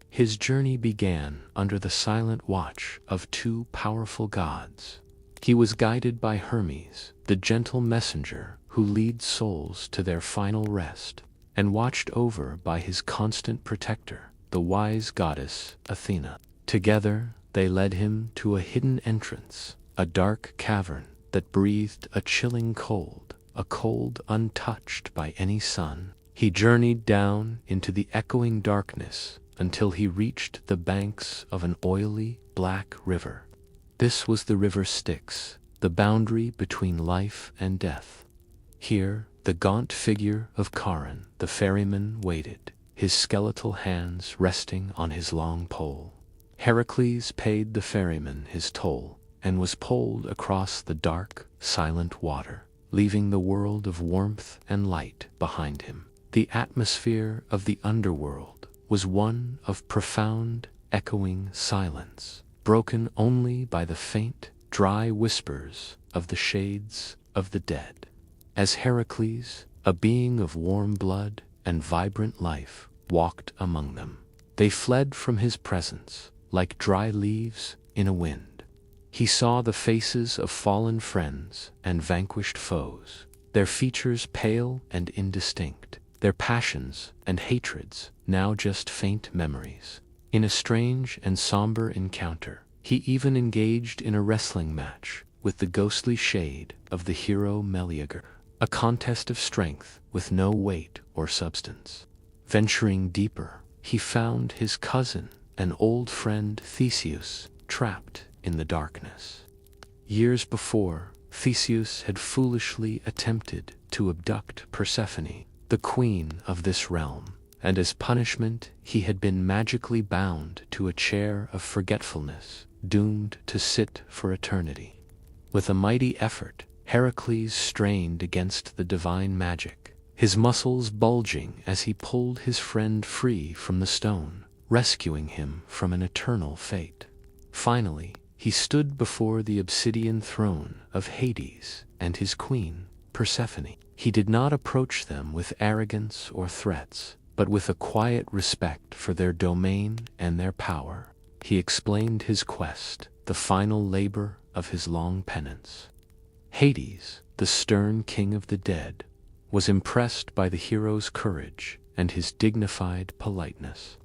His journey began under the silent watch of 2 powerful gods. He was guided by Hermes, the gentle messenger who leads souls to their final rest, and watched over by his constant protector, the wise goddess Athena. Together, they led him to a hidden entrance, a dark cavern that breathed a chilling cold, a cold untouched by any sun. He journeyed down into the echoing darkness until he reached the banks of an oily, black river. This was the river Styx, the boundary between life and death. Here, the gaunt figure of Charon, the ferryman, waited, his skeletal hands resting on his long pole. Hercules paid the ferryman his toll and was poled across the dark, silent water, leaving the world of warmth and light behind him. The atmosphere of the underworld was one of profound, echoing silence, broken only by the faint, dry whispers of the shades of the dead. As Hercules, a being of warm blood and vibrant life, walked among them, they fled from his presence like dry leaves in a wind. He saw the faces of fallen friends and vanquished foes, their features pale and indistinct, their passions and hatreds now just faint memories. In a strange and somber encounter, he even engaged in a wrestling match with the ghostly shade of the hero Meleager, a contest of strength with no weight or substance. Venturing deeper, he found his cousin, an old friend Theseus, trapped in the darkness. Years before, Theseus had foolishly attempted to abduct Persephone, the queen of this realm, and as punishment he had been magically bound to a chair of forgetfulness, doomed to sit for eternity. With a mighty effort, Heracles strained against the divine magic, his muscles bulging as he pulled his friend free from the stone, rescuing him from an eternal fate. Finally, he stood before the obsidian throne of Hades and his queen, Persephone. He did not approach them with arrogance or threats, but with a quiet respect for their domain and their power. He explained his quest, the final labor of his long penance. Hades, the stern king of the dead, was impressed by the hero's courage and his dignified politeness.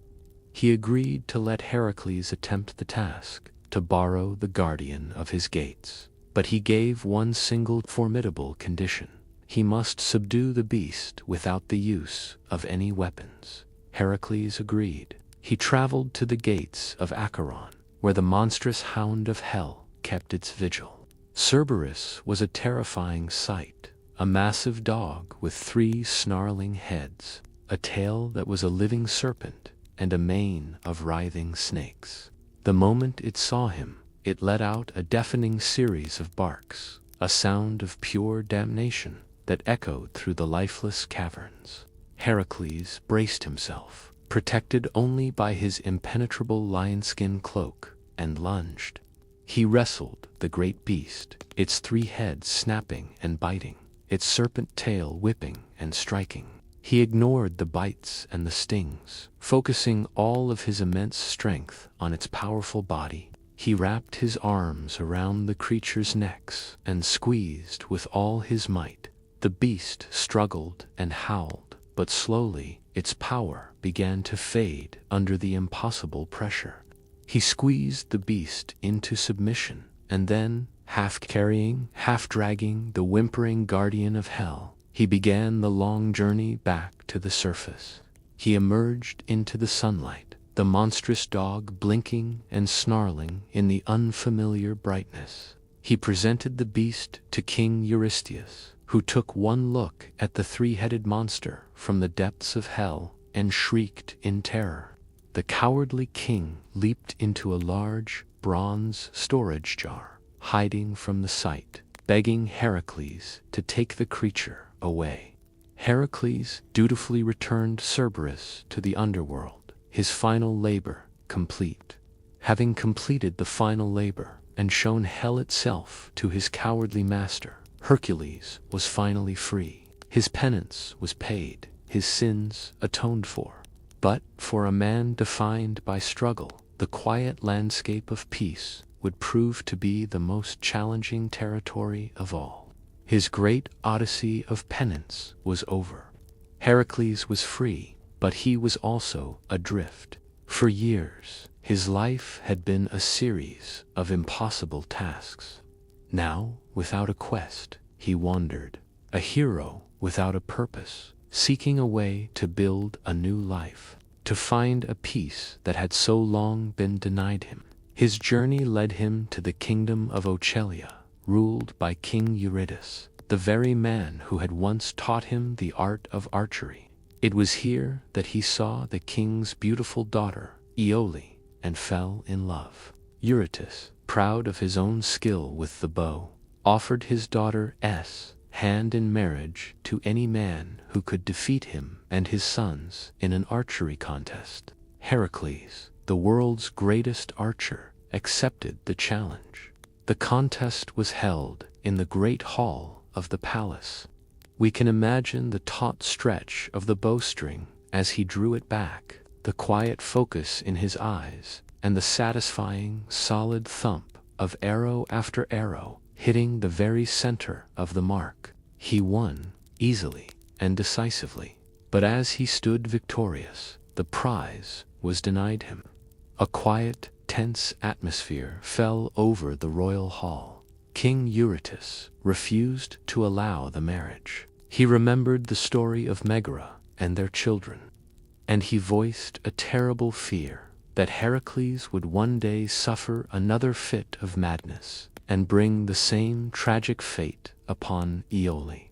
He agreed to let Heracles attempt the task, to borrow the guardian of his gates. But he gave one single formidable condition. He must subdue the beast without the use of any weapons. Heracles agreed. He traveled to the gates of Acheron, where the monstrous hound of hell kept its vigil. Cerberus was a terrifying sight, a massive dog with 3 snarling heads, a tail that was a living serpent, and a mane of writhing snakes. The moment it saw him, it let out a deafening series of barks, a sound of pure damnation that echoed through the lifeless caverns. Heracles braced himself, protected only by his impenetrable lion-skin cloak, and lunged. He wrestled the great beast, its 3 heads snapping and biting, its serpent tail whipping and striking. He ignored the bites and the stings, focusing all of his immense strength on its powerful body. He wrapped his arms around the creature's necks and squeezed with all his might. The beast struggled and howled, but slowly its power began to fade under the impossible pressure. He squeezed the beast into submission, and then, half carrying, half dragging the whimpering guardian of hell, he began the long journey back to the surface. He emerged into the sunlight, the monstrous dog blinking and snarling in the unfamiliar brightness. He presented the beast to King Eurystheus, who took one look at the 3-headed monster from the depths of hell and shrieked in terror. The cowardly king leaped into a large, bronze storage jar, hiding from the sight, begging Heracles to take the creature away. Heracles dutifully returned Cerberus to the underworld, his final labor complete. Having completed the final labor and shown hell itself to his cowardly master, Hercules was finally free. His penance was paid, his sins atoned for. But for a man defined by struggle, the quiet landscape of peace would prove to be the most challenging territory of all. His great odyssey of penance was over. Heracles was free, but he was also adrift. For years, his life had been a series of impossible tasks. Now, without a quest, he wandered, a hero without a purpose, seeking a way to build a new life, to find a peace that had so long been denied him. His journey led him to the kingdom of Ochelia, ruled by King Eurytus, the very man who had once taught him the art of archery. It was here that he saw the king's beautiful daughter, Iole, and fell in love. Eurytus, proud of his own skill with the bow, offered his daughter hand in marriage to any man who could defeat him and his sons in an archery contest. Hercules, the world's greatest archer, accepted the challenge. The contest was held in the great hall of the palace. We can imagine the taut stretch of the bowstring as he drew it back, the quiet focus in his eyes, and the satisfying, solid thump of arrow after arrow hitting the very center of the mark. He won, easily and decisively. But as he stood victorious, the prize was denied him. A quiet, tense atmosphere fell over the royal hall. King Eurytus refused to allow the marriage. He remembered the story of Megara and their children, and he voiced a terrible fear that Heracles would one day suffer another fit of madness and bring the same tragic fate upon Iole.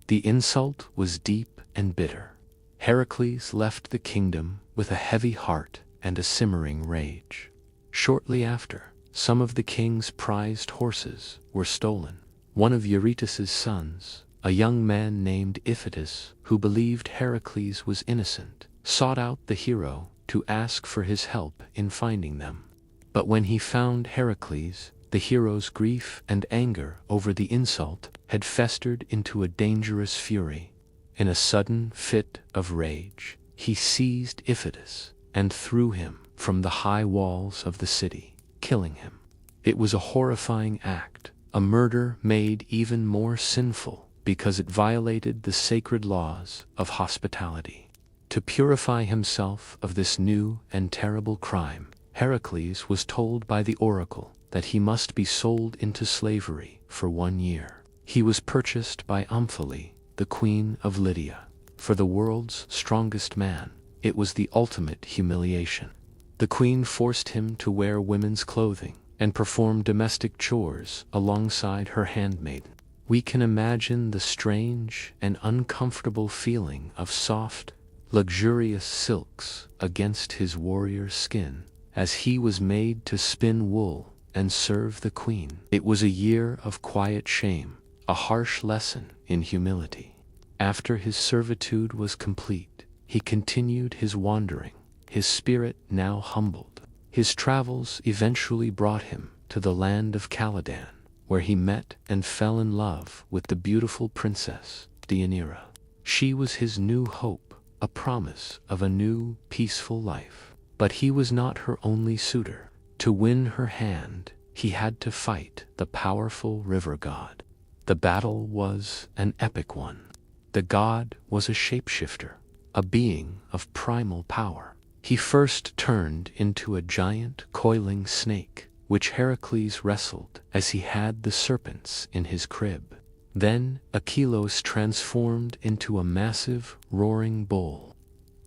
The insult was deep and bitter. Heracles left the kingdom with a heavy heart and a simmering rage. Shortly after, some of the king's prized horses were stolen. One of Eurytus's sons, a young man named Iphitus, who believed Heracles was innocent, sought out the hero to ask for his help in finding them. But when he found Heracles, the hero's grief and anger over the insult had festered into a dangerous fury. In a sudden fit of rage, he seized Iphitus and threw him from the high walls of the city, killing him. It was a horrifying act, a murder made even more sinful because it violated the sacred laws of hospitality. To purify himself of this new and terrible crime, Heracles was told by the oracle that he must be sold into slavery for 1 year. He was purchased by Omphale, the queen of Lydia. For the world's strongest man, it was the ultimate humiliation. The queen forced him to wear women's clothing and perform domestic chores alongside her handmaiden. We can imagine the strange and uncomfortable feeling of soft, luxurious silks against his warrior skin as he was made to spin wool and serve the queen. It was a year of quiet shame, a harsh lesson in humility. After his servitude was complete, he continued his wandering, his spirit now humbled. His travels eventually brought him to the land of Caladan, where he met and fell in love with the beautiful princess Deianira. She was his new hope, a promise of a new, peaceful life. But he was not her only suitor. To win her hand, he had to fight the powerful river god. The battle was an epic one. The god was a shapeshifter, a being of primal power. He first turned into a giant coiling snake, which Heracles wrestled as he had the serpents in his crib. Then Achilles transformed into a massive, roaring bull.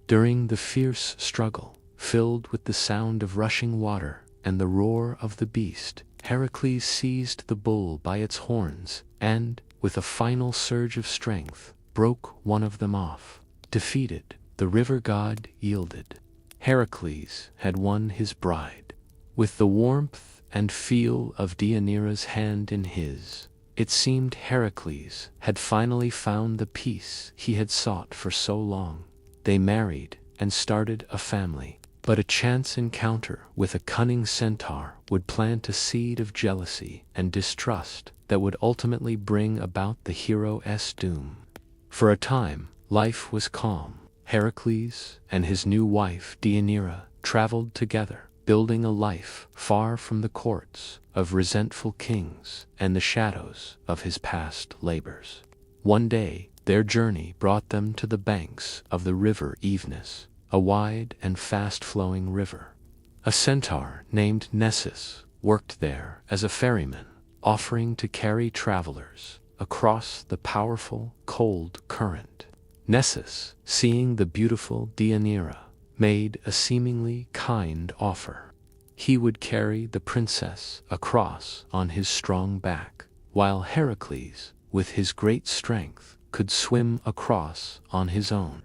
During the fierce struggle, filled with the sound of rushing water and the roar of the beast, Heracles seized the bull by its horns and, with a final surge of strength, broke one of them off. Defeated, the river god yielded. Heracles had won his bride. With the warmth and feel of Deianira's hand in his, it seemed Heracles had finally found the peace he had sought for so long. They married and started a family. But a chance encounter with a cunning centaur would plant a seed of jealousy and distrust that would ultimately bring about the hero's doom. For a time, life was calm. Heracles and his new wife Deianira traveled together, building a life far from the courts of resentful kings and the shadows of his past labors. One day, their journey brought them to the banks of the river Evenus, a wide and fast-flowing river. A centaur named Nessus worked there as a ferryman, offering to carry travelers across the powerful, cold current. Nessus, seeing the beautiful Deianira, made a seemingly kind offer. He would carry the princess across on his strong back, while Heracles, with his great strength, could swim across on his own.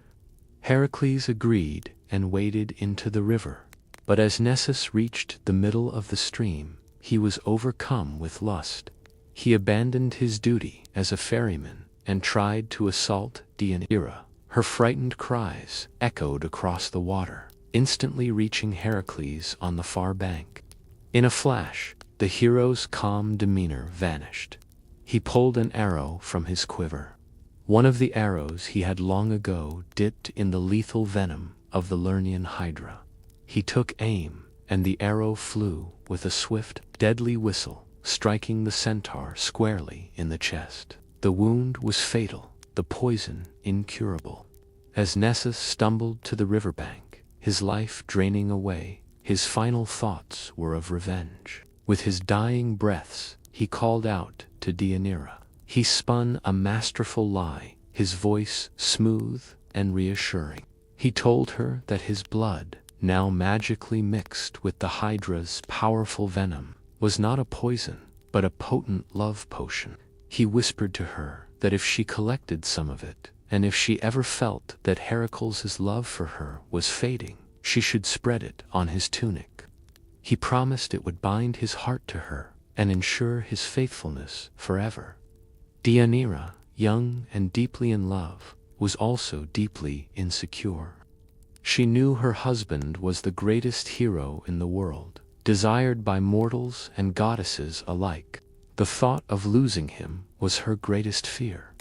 Heracles agreed and waded into the river, but as Nessus reached the middle of the stream, he was overcome with lust. He abandoned his duty as a ferryman and tried to assault Deianira. Her frightened cries echoed across the water, instantly reaching Hercules on the far bank. In a flash, the hero's calm demeanor vanished. He pulled an arrow from his quiver. One of the arrows he had long ago dipped in the lethal venom of the Lernaean hydra. He took aim, and the arrow flew with a swift, deadly whistle, striking the centaur squarely in the chest. The wound was fatal, the poison incurable. As Nessus stumbled to the riverbank, his life draining away, his final thoughts were of revenge. With his dying breaths, he called out to Deianira. He spun a masterful lie, his voice smooth and reassuring. He told her that his blood, now magically mixed with the Hydra's powerful venom, was not a poison, but a potent love potion. He whispered to her that if she collected some of it, and if she ever felt that Hercules' love for her was fading, she should spread it on his tunic. He promised it would bind his heart to her and ensure his faithfulness forever. Deianira, young and deeply in love, was also deeply insecure. She knew her husband was the greatest hero in the world, desired by mortals and goddesses alike. The thought of losing him was her greatest fear.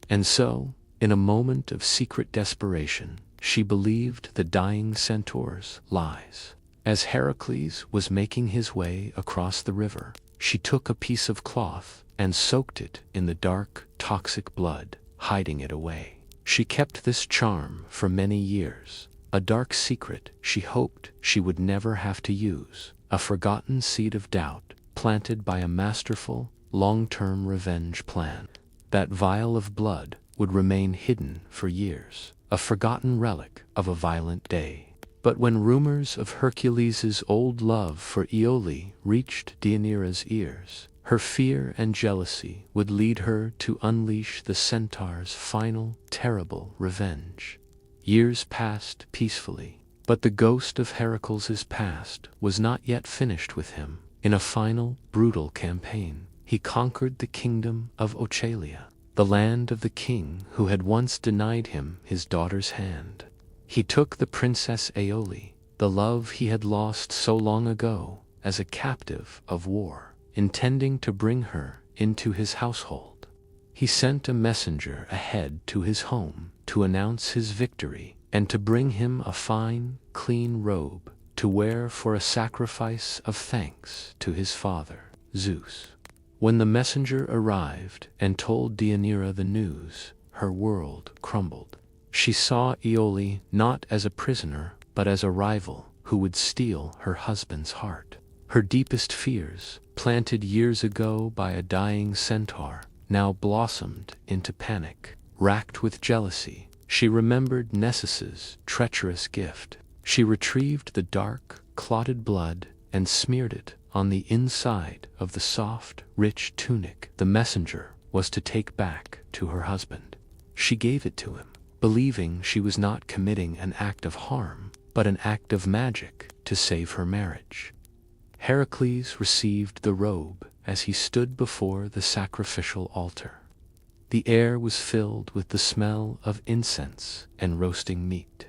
And so, in a moment of secret desperation, she believed the dying centaur's lies. As Hercules was making his way across the river, she took a piece of cloth and soaked it in the dark, toxic blood, hiding it away. She kept this charm for many years, a dark secret she hoped she would never have to use, a forgotten seed of doubt planted by a masterful, long-term revenge plan. That vial of blood would remain hidden for years, a forgotten relic of a violent day. But when rumors of Hercules' old love for Iole reached Deianira's ears, her fear and jealousy would lead her to unleash the centaur's final, terrible revenge. Years passed peacefully, but the ghost of Hercules' past was not yet finished with him. In a final, brutal campaign, he conquered the kingdom of Oechalia, the land of the king who had once denied him his daughter's hand. He took the Princess Iole, the love he had lost so long ago, as a captive of war, intending to bring her into his household. He sent a messenger ahead to his home to announce his victory and to bring him a fine, clean robe to wear for a sacrifice of thanks to his father, Zeus. When the messenger arrived and told Deianira the news, her world crumbled. She saw Iole not as a prisoner, but as a rival who would steal her husband's heart. Her deepest fears, planted years ago by a dying centaur, now blossomed into panic. Racked with jealousy, she remembered Nessus's treacherous gift. She retrieved the dark, clotted blood and smeared it on the inside of the soft, rich tunic the messenger was to take back to her husband. She gave it to him, believing she was not committing an act of harm, but an act of magic to save her marriage. Hercules received the robe as he stood before the sacrificial altar. The air was filled with the smell of incense and roasting meat.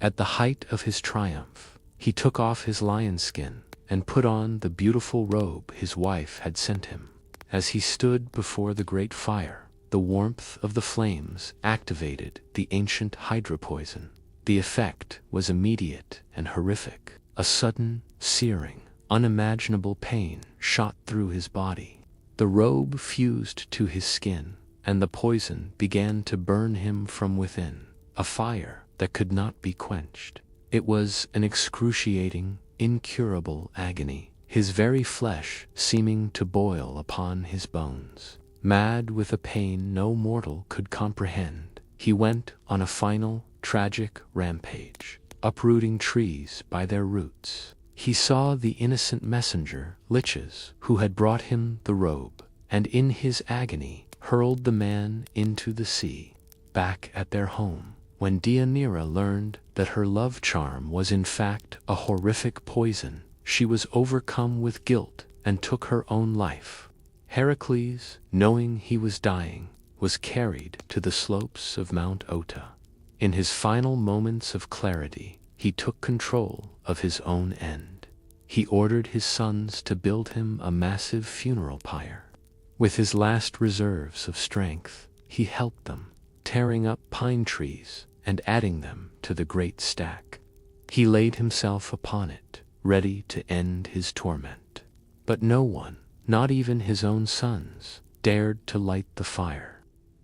At the height of his triumph, he took off his lion skin and put on the beautiful robe his wife had sent him. As he stood before the great fire, the warmth of the flames activated the ancient hydra poison. The effect was immediate and horrific. A sudden, searing, unimaginable pain shot through his body. The robe fused to his skin, and the poison began to burn him from within, a fire that could not be quenched. It was an excruciating, incurable agony, his very flesh seeming to boil upon his bones. Mad with a pain no mortal could comprehend, he went on a final, tragic rampage, uprooting trees by their roots. He saw the innocent messenger, Liches, who had brought him the robe, and in his agony hurled the man into the sea. Back at their home, when Deianira learned that her love charm was in fact a horrific poison, she was overcome with guilt and took her own life. Hercules, knowing he was dying, was carried to the slopes of Mount Ota. In his final moments of clarity, he took control of his own end. He ordered his sons to build him a massive funeral pyre. With his last reserves of strength, he helped them, tearing up pine trees and adding them to the great stack. He laid himself upon it, ready to end his torment. But no one, not even his own sons, dared to light the fire.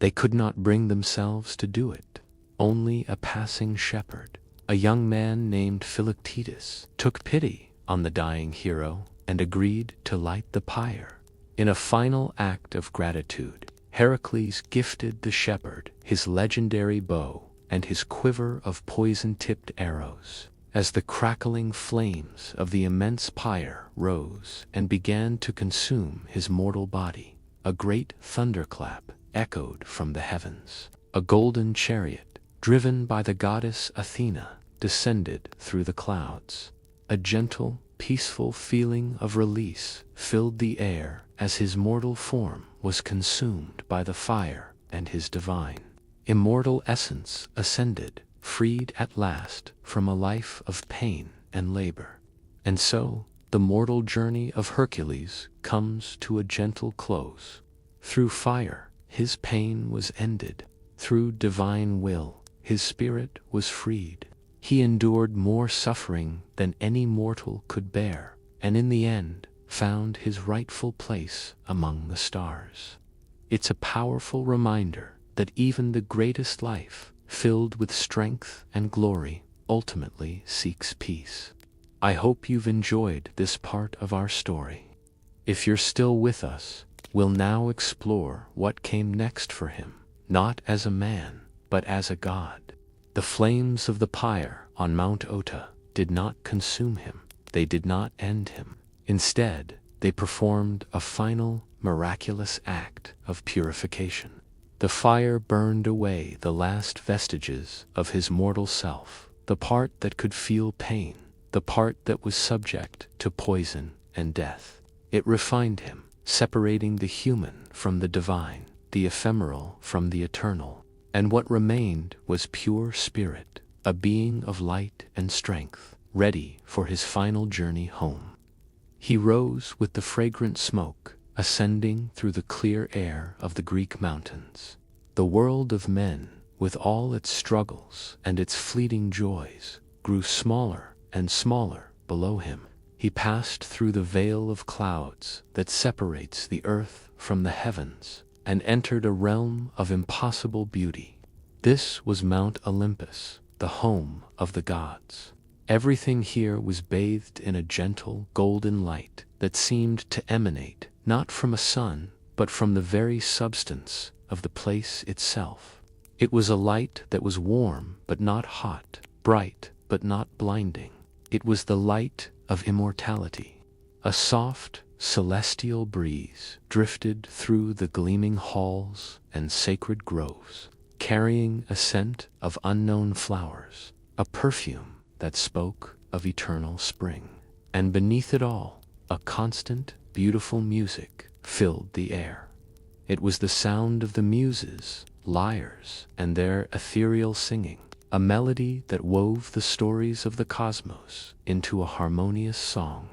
They could not bring themselves to do it. Only a passing shepherd, a young man named Philoctetus, took pity on the dying hero and agreed to light the pyre. In a final act of gratitude, Hercules gifted the shepherd his legendary bow and his quiver of poison-tipped arrows. As the crackling flames of the immense pyre rose and began to consume his mortal body, a great thunderclap echoed from the heavens. A golden chariot, driven by the goddess Athena, descended through the clouds. A gentle, peaceful feeling of release filled the air as his mortal form was consumed by the fire, and his divine, immortal essence ascended, freed at last from a life of pain and labor. And so, the mortal journey of Hercules comes to a gentle close. Through fire, his pain was ended. Through divine will, his spirit was freed. He endured more suffering than any mortal could bear, and in the end, found his rightful place among the stars. It's a powerful reminder that even the greatest life, filled with strength and glory, ultimately seeks peace. I hope you've enjoyed this part of our story. If you're still with us, we'll now explore what came next for him, not as a man, but as a god. The flames of the pyre on Mount Ota did not consume him. They did not end him. Instead, they performed a final, miraculous act of purification. The fire burned away the last vestiges of his mortal self, the part that could feel pain, the part that was subject to poison and death. It refined him, separating the human from the divine, the ephemeral from the eternal. And what remained was pure spirit, a being of light and strength, ready for his final journey home. He rose with the fragrant smoke, ascending through the clear air of the Greek mountains. The world of men, with all its struggles and its fleeting joys, grew smaller and smaller below him. He passed through the veil of clouds that separates the earth from the heavens, and entered a realm of impossible beauty. This was Mount Olympus, the home of the gods. Everything here was bathed in a gentle, golden light that seemed to emanate not from a sun, but from the very substance of the place itself. It was a light that was warm but not hot, bright but not blinding. It was the light of immortality. A soft, celestial breeze drifted through the gleaming halls and sacred groves, carrying a scent of unknown flowers, a perfume that spoke of eternal spring. And beneath it all, a constant, beautiful music filled the air. It was the sound of the muses, lyres, and their ethereal singing, a melody that wove the stories of the cosmos into a harmonious song.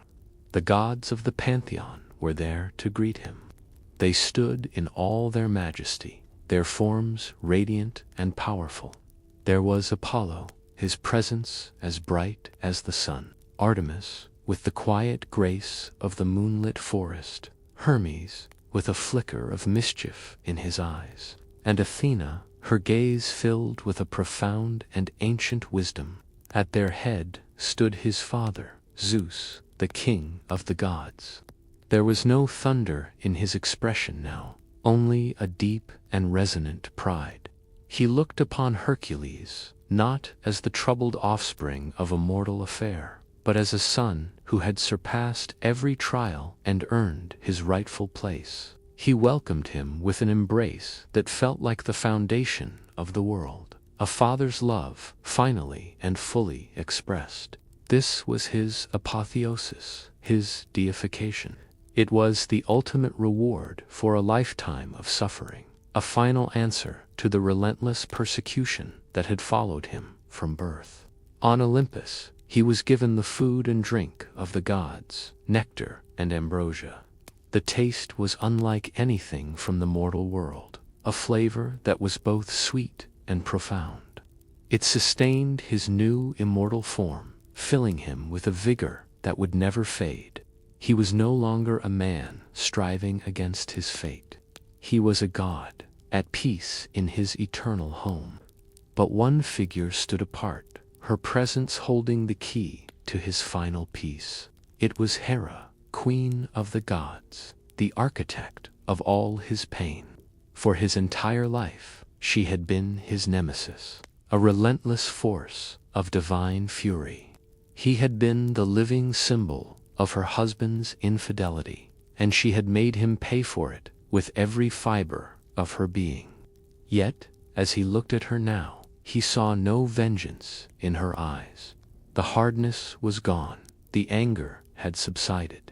The gods of the pantheon were there to greet him. They stood in all their majesty, their forms radiant and powerful. There was Apollo, his presence as bright as the sun. Artemis, with the quiet grace of the moonlit forest. Hermes, with a flicker of mischief in his eyes. And Athena, her gaze filled with a profound and ancient wisdom. At their head stood his father, Zeus, the king of the gods. There was no thunder in his expression now, only a deep and resonant pride. He looked upon Hercules, not as the troubled offspring of a mortal affair, but as a son who had surpassed every trial and earned his rightful place. He welcomed him with an embrace that felt like the foundation of the world, a father's love finally and fully expressed. This was his apotheosis, his deification. It was the ultimate reward for a lifetime of suffering. a final answer to the relentless persecution that had followed him from birth. On Olympus, he was given the food and drink of the gods, nectar and ambrosia. The taste was unlike anything from the mortal world, a flavor that was both sweet and profound. It sustained his new immortal form, filling him with a vigor that would never fade. He was no longer a man striving against his fate. He was a god, at peace in his eternal home. But one figure stood apart, her presence holding the key to his final peace. It was Hera, queen of the gods, the architect of all his pain. For his entire life, she had been his nemesis, a relentless force of divine fury. He had been the living symbol of her husband's infidelity, and she had made him pay for it with every fiber of her being. Yet, as he looked at her now, he saw no vengeance in her eyes. The hardness was gone, the anger had subsided.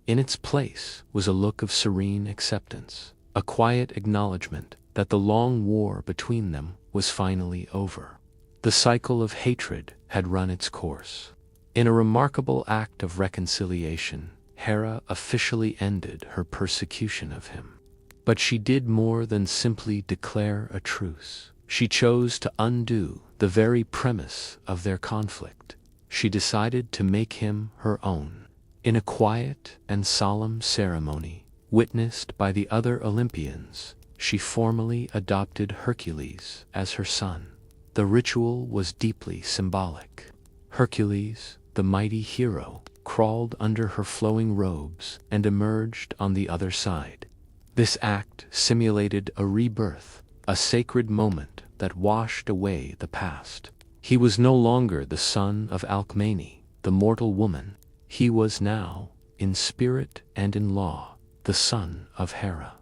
In its place was a look of serene acceptance, a quiet acknowledgement that the long war between them was finally over. The cycle of hatred had run its course. In a remarkable act of reconciliation, Hera officially ended her persecution of him. But she did more than simply declare a truce. She chose to undo the very premise of their conflict. She decided to make him her own. In a quiet and solemn ceremony, witnessed by the other Olympians, she formally adopted Hercules as her son. The ritual was deeply symbolic. Hercules, the mighty hero, crawled under her flowing robes and emerged on the other side. This act simulated a rebirth, a sacred moment that washed away the past. He was no longer the son of Alcmene, the mortal woman. He was now, in spirit and in law, the son of Hera.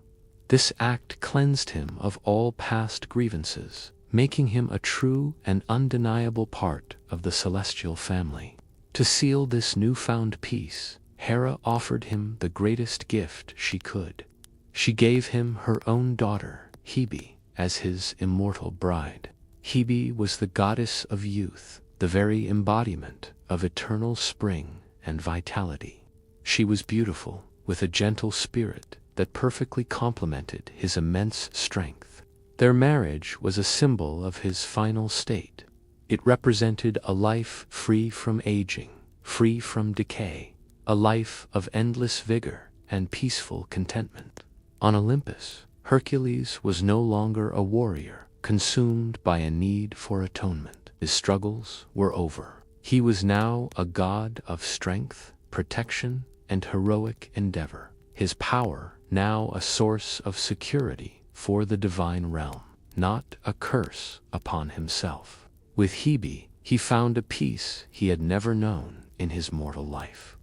This act cleansed him of all past grievances, making him a true and undeniable part of the celestial family. To seal this newfound peace, Hera offered him the greatest gift she could. She gave him her own daughter, Hebe, as his immortal bride. Hebe was the goddess of youth, the very embodiment of eternal spring and vitality. She was beautiful, with a gentle spirit that perfectly complemented his immense strength. Their marriage was a symbol of his final state. It represented a life free from aging, free from decay, a life of endless vigor and peaceful contentment. On Olympus, Hercules was no longer a warrior, consumed by a need for atonement. His struggles were over. He was now a god of strength, protection, and heroic endeavor. His power now a source of security for the divine realm, not a curse upon himself. With Hebe, he found a peace he had never known in his mortal life.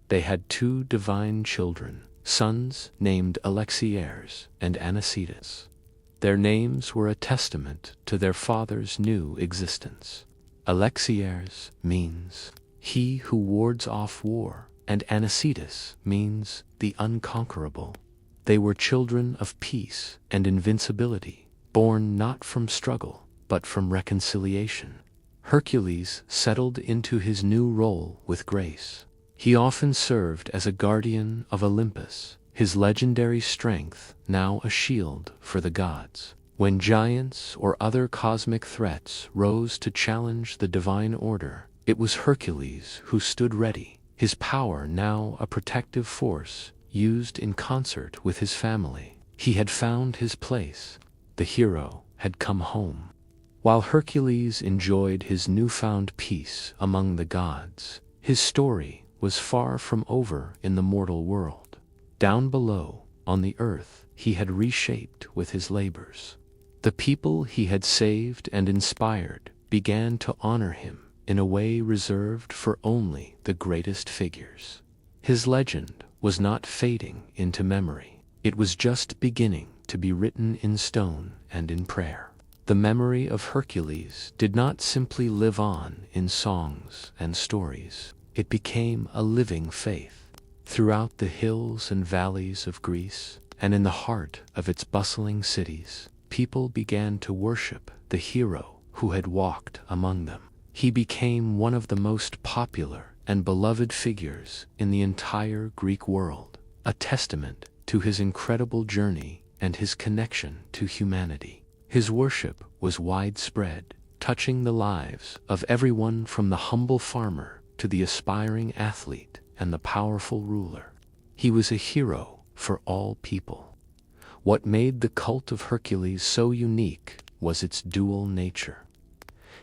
They had two divine children, sons named Alexiers and Anicetus. Their names were a testament to their father's new existence. Alexiers means he who wards off war, and Anicetus means the unconquerable. They were children of peace and invincibility, born not from struggle, but from reconciliation. Hercules settled into his new role with grace. He often served as a guardian of Olympus, his legendary strength now a shield for the gods. When giants or other cosmic threats rose to challenge the divine order, it was Hercules who stood ready, his power now a protective force used in concert with his family. He had found his place. The hero had come home. While Hercules enjoyed his newfound peace among the gods, his story was far from over in the mortal world. Down below, on the earth, he had reshaped with his labors. The people he had saved and inspired began to honor him in a way reserved for only the greatest figures. His legend was not fading into memory. It was just beginning to be written in stone and in prayer. The memory of Hercules did not simply live on in songs and stories. It became a living faith. Throughout the hills and valleys of Greece and in the heart of its bustling cities, people began to worship the hero who had walked among them. He became one of the most popular and beloved figures in the entire Greek world, a testament to his incredible journey and his connection to humanity. His worship was widespread, touching the lives of everyone from the humble farmer to the aspiring athlete and the powerful ruler. He was a hero for all people. What made the cult of Hercules so unique was its dual nature.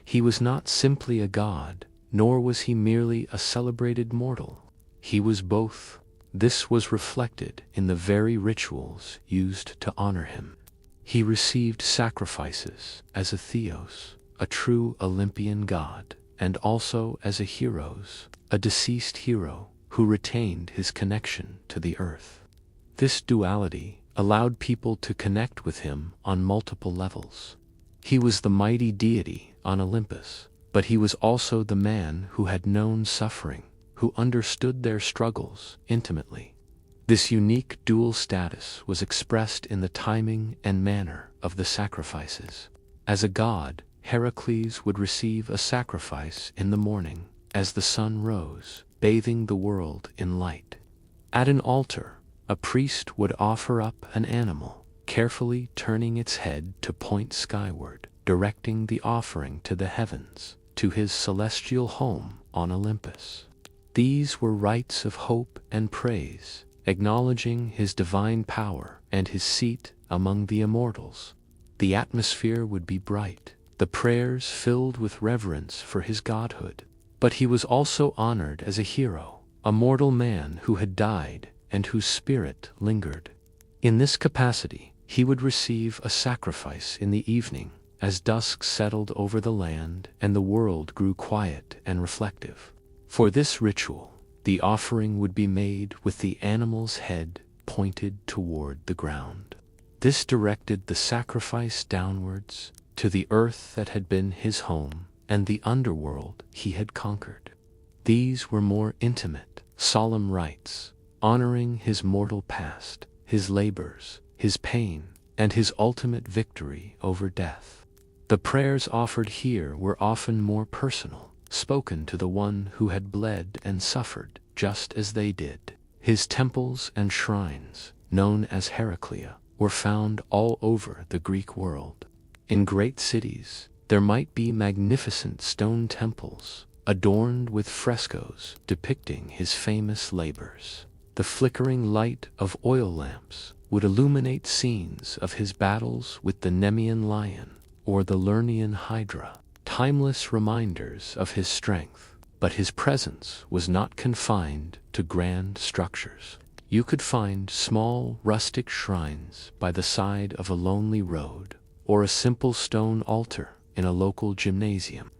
He was not simply a god, nor was he merely a celebrated mortal. He was both. This was reflected in the very rituals used to honor him. He received sacrifices as a theos, a true Olympian god, and also as a heros, a deceased hero who retained his connection to the earth. This duality allowed people to connect with him on multiple levels. He was the mighty deity on Olympus, but he was also the man who had known suffering, who understood their struggles intimately. This unique dual status was expressed in the timing and manner of the sacrifices. As a god, Heracles would receive a sacrifice in the morning as the sun rose, bathing the world in light. At an altar, a priest would offer up an animal, carefully turning its head to point skyward, directing the offering to the heavens, to his celestial home on Olympus. These were rites of hope and praise, acknowledging his divine power and his seat among the immortals. The atmosphere would be bright, the prayers filled with reverence for his godhood. But he was also honored as a hero, a mortal man who had died and whose spirit lingered. In this capacity, he would receive a sacrifice in the evening, as dusk settled over the land and the world grew quiet and reflective. For this ritual, the offering would be made with the animal's head pointed toward the ground. This directed the sacrifice downwards to the earth that had been his home and the underworld he had conquered. These were more intimate, solemn rites, honoring his mortal past, his labors, his pain, and his ultimate victory over death. The prayers offered here were often more personal, spoken to the one who had bled and suffered just as they did. His temples and shrines, known as Heraclea, were found all over the Greek world. In great cities, there might be magnificent stone temples, adorned with frescoes depicting his famous labors. The flickering light of oil lamps would illuminate scenes of his battles with the Nemean lion or the Lernaean hydra, timeless reminders of his strength. But his presence was not confined to grand structures. You could find small rustic shrines by the side of a lonely road, or a simple stone altar in a local gymnasium.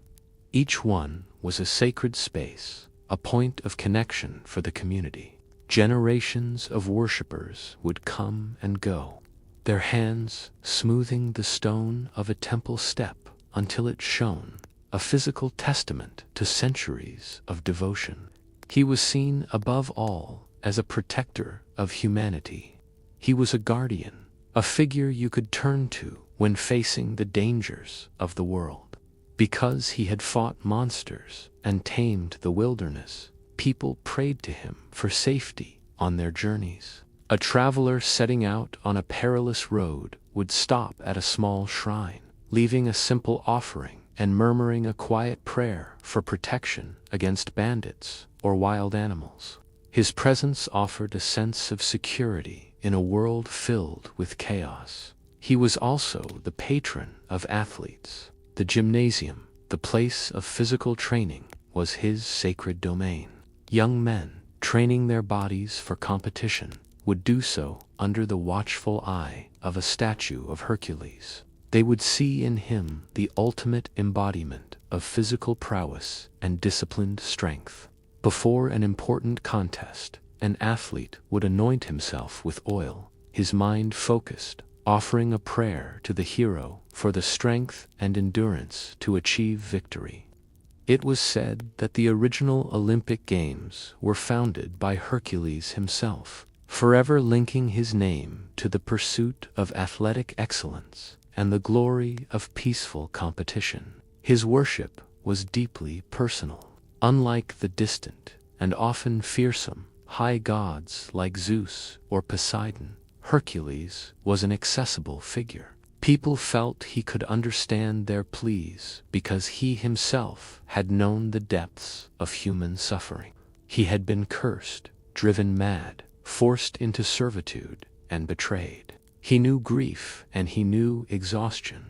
Each one was a sacred space, a point of connection for the community. Generations of worshippers would come and go, their hands smoothing the stone of a temple step until it shone, a physical testament to centuries of devotion. He was seen above all as a protector of humanity. He was a guardian, a figure you could turn to when facing the dangers of the world. Because he had fought monsters and tamed the wilderness, people prayed to him for safety on their journeys. A traveler setting out on a perilous road would stop at a small shrine, leaving a simple offering and murmuring a quiet prayer for protection against bandits or wild animals. His presence offered a sense of security in a world filled with chaos. He was also the patron of athletes. The gymnasium, the place of physical training, was his sacred domain. Young men, training their bodies for competition, would do so under the watchful eye of a statue of Hercules. They would see in him the ultimate embodiment of physical prowess and disciplined strength. Before an important contest, an athlete would anoint himself with oil, his mind focused, offering a prayer to the hero for the strength and endurance to achieve victory. It was said that the original Olympic Games were founded by Hercules himself, forever linking his name to the pursuit of athletic excellence and the glory of peaceful competition. His worship was deeply personal. Unlike the distant and often fearsome high gods like Zeus or Poseidon, Hercules was an accessible figure. People felt he could understand their pleas because he himself had known the depths of human suffering. He had been cursed, driven mad, forced into servitude, and betrayed. He knew grief and he knew exhaustion.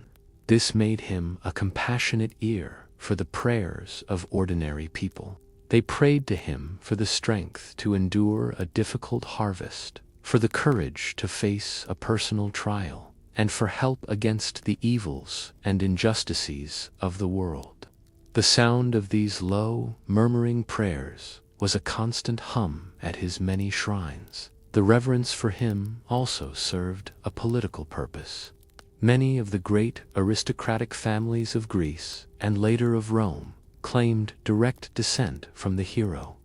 This made him a compassionate ear for the prayers of ordinary people. They prayed to him for the strength to endure a difficult harvest, for the courage to face a personal trial, and for help against the evils and injustices of the world. The sound of these low, murmuring prayers was a constant hum at his many shrines. The reverence for him also served a political purpose. Many of the great aristocratic families of Greece, and later of Rome, claimed direct descent from the hero.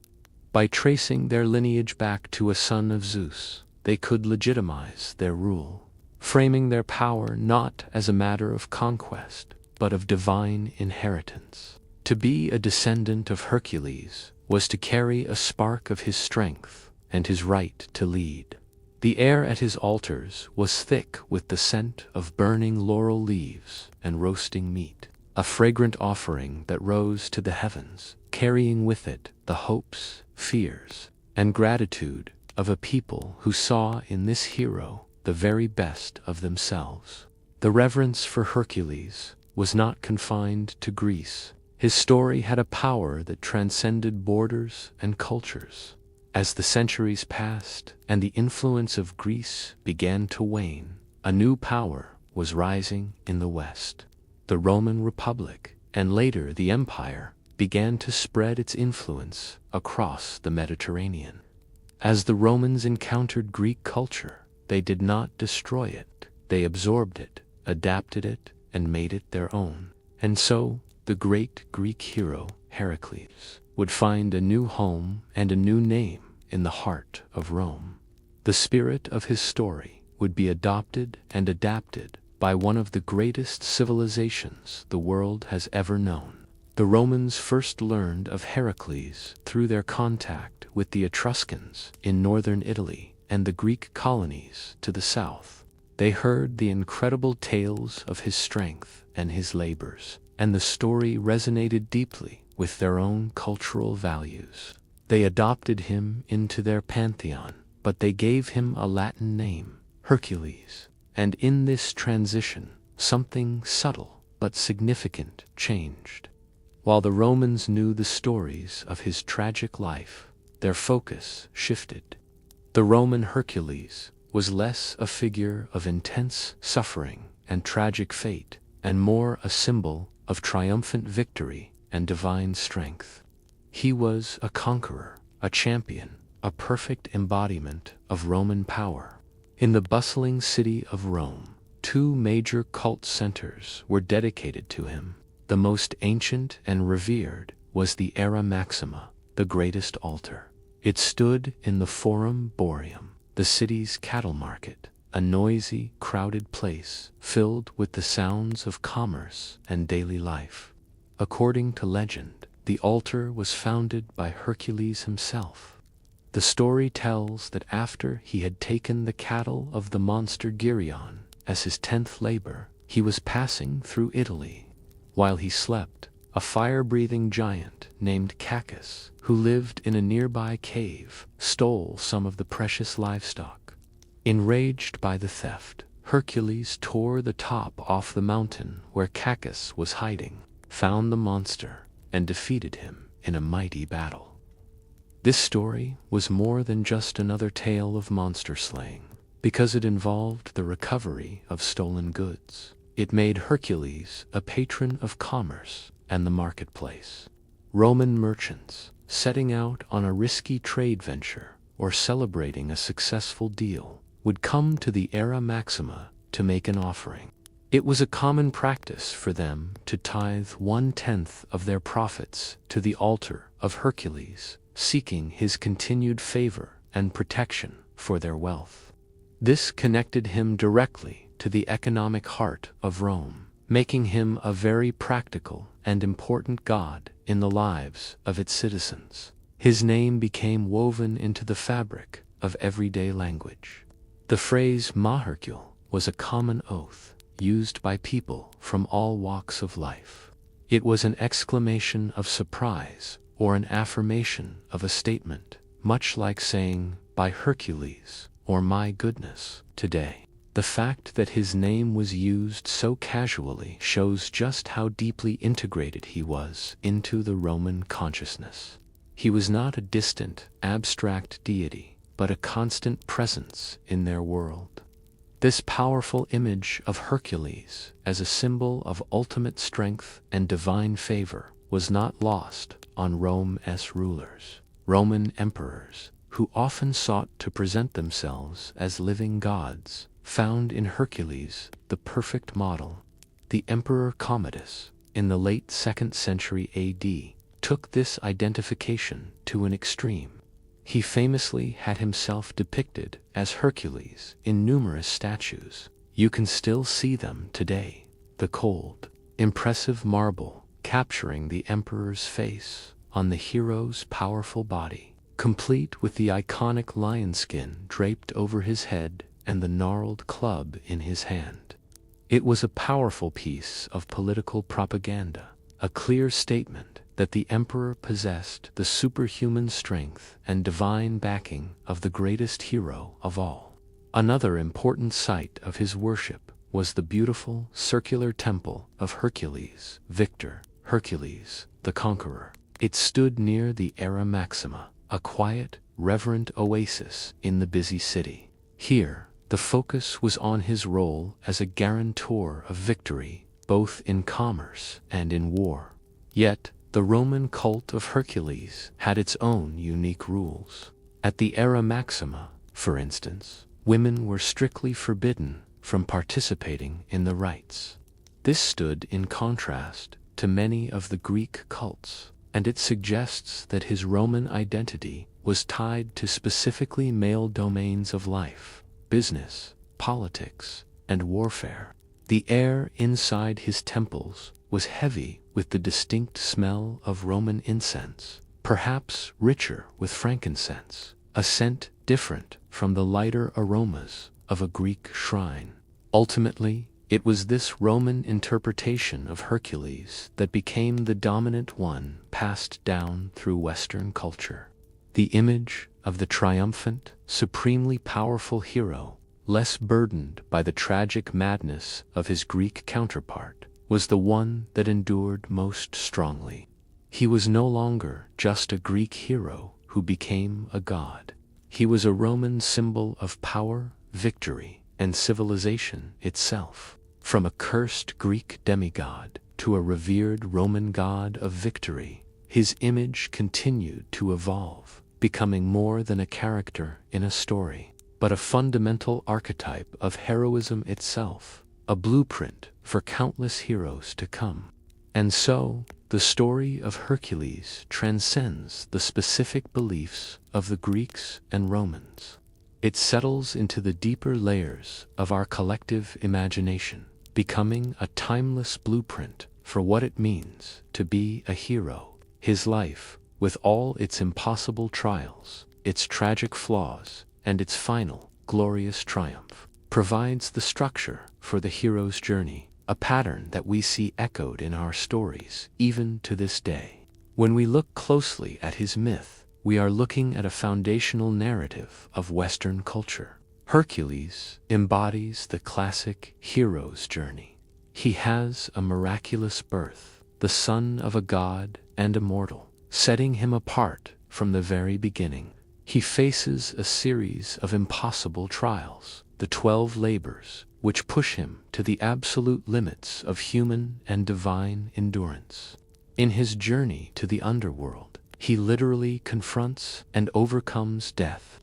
By tracing their lineage back to a son of Zeus, they could legitimize their rule, framing their power not as a matter of conquest, but of divine inheritance. To be a descendant of Hercules was to carry a spark of his strength and his right to lead. The air at his altars was thick with the scent of burning laurel leaves and roasting meat, a fragrant offering that rose to the heavens, carrying with it the hopes, fears, and gratitude of a people who saw in this hero the very best of themselves. The reverence for Hercules was not confined to Greece. His story had a power that transcended borders and cultures. As the centuries passed and the influence of Greece began to wane, a new power was rising in the West. The Roman Republic, and later the Empire, began to spread its influence across the Mediterranean. As the Romans encountered Greek culture, they did not destroy it. They absorbed it, adapted it, and made it their own. And so, the great Greek hero, Hercules, would find a new home and a new name in the heart of Rome. The spirit of his story would be adopted and adapted by one of the greatest civilizations the world has ever known. The Romans first learned of Hercules through their contact with the Etruscans in northern Italy and the Greek colonies to the south. They heard the incredible tales of his strength and his labors, and the story resonated deeply with their own cultural values. They adopted him into their pantheon, but they gave him a Latin name, Hercules. And in this transition, something subtle but significant changed. While the Romans knew the stories of his tragic life, their focus shifted. The Roman Hercules was less a figure of intense suffering and tragic fate, and more a symbol of triumphant victory and divine strength. He was a conqueror, a champion, a perfect embodiment of Roman power. In the bustling city of Rome, two major cult centers were dedicated to him. The most ancient and revered was the Era Maxima, the greatest altar. It stood in the Forum Boarium, the city's cattle market, a noisy, crowded place filled with the sounds of commerce and daily life. According to legend, the altar was founded by Hercules himself. The story tells that after he had taken the cattle of the monster Geryon as his 10th labor, he was passing through Italy. While he slept, a fire-breathing giant named Cacus, who lived in a nearby cave, stole some of the precious livestock. Enraged by the theft, Hercules tore the top off the mountain where Cacus was hiding, found the monster, and defeated him in a mighty battle. This story was more than just another tale of monster slaying, because it involved the recovery of stolen goods. It made Hercules a patron of commerce and the marketplace. Roman merchants, setting out on a risky trade venture or celebrating a successful deal, would come to the Era Maxima to make an offering. It was a common practice for them to tithe 1/10 of their profits to the altar of Hercules, seeking his continued favor and protection for their wealth. This connected him directly to the economic heart of Rome, making him a very practical and important god in the lives of its citizens. His name became woven into the fabric of everyday language. The phrase "Hercule" was a common oath used by people from all walks of life. It was an exclamation of surprise or an affirmation of a statement, much like saying "by Hercules" or "my goodness" today. The fact that his name was used so casually shows just how deeply integrated he was into the Roman consciousness. He was not a distant, abstract deity, but a constant presence in their world. This powerful image of Hercules as a symbol of ultimate strength and divine favor was not lost on Rome's rulers. Roman emperors, who often sought to present themselves as living gods, found in Hercules the perfect model. The Emperor Commodus, in the late 2nd century AD, took this identification to an extreme. He famously had himself depicted as Hercules in numerous statues. You can still see them today. The cold, impressive marble capturing the emperor's face on the hero's powerful body, complete with the iconic lion skin draped over his head and the gnarled club in his hand. It was a powerful piece of political propaganda, a clear statement that the emperor possessed the superhuman strength and divine backing of the greatest hero of all. Another important site of his worship was the beautiful circular temple of Hercules, Victor, Hercules, the Conqueror. It stood near the Era Maxima, a quiet, reverent oasis in the busy city. Here, the focus was on his role as a guarantor of victory, both in commerce and in war. Yet, the Roman cult of Hercules had its own unique rules. At the Era Maxima, for instance, women were strictly forbidden from participating in the rites. This stood in contrast to many of the Greek cults, and it suggests that his Roman identity was tied to specifically male domains of life: business, politics, and warfare. The air inside his temples was heavy with the distinct smell of Roman incense, perhaps richer with frankincense, a scent different from the lighter aromas of a Greek shrine. Ultimately, it was this Roman interpretation of Hercules that became the dominant one passed down through Western culture. The image of the triumphant, supremely powerful hero, less burdened by the tragic madness of his Greek counterpart, was the one that endured most strongly. He was no longer just a Greek hero who became a god. He was a Roman symbol of power, victory, and civilization itself. From a cursed Greek demigod to a revered Roman god of victory, his image continued to evolve, becoming more than a character in a story, but a fundamental archetype of heroism itself, a blueprint for countless heroes to come. And so, the story of Hercules transcends the specific beliefs of the Greeks and Romans. It settles into the deeper layers of our collective imagination, becoming a timeless blueprint for what it means to be a hero. His life, with all its impossible trials, its tragic flaws, and its final, glorious triumph, provides the structure for the hero's journey, a pattern that we see echoed in our stories even to this day. When we look closely at his myth, we are looking at a foundational narrative of Western culture. Hercules embodies the classic hero's journey. He has a miraculous birth, the son of a god and a mortal, setting him apart from the very beginning. He faces a series of impossible trials, the 12 labors, which push him to the absolute limits of human and divine endurance. In his journey to the underworld, he literally confronts and overcomes death,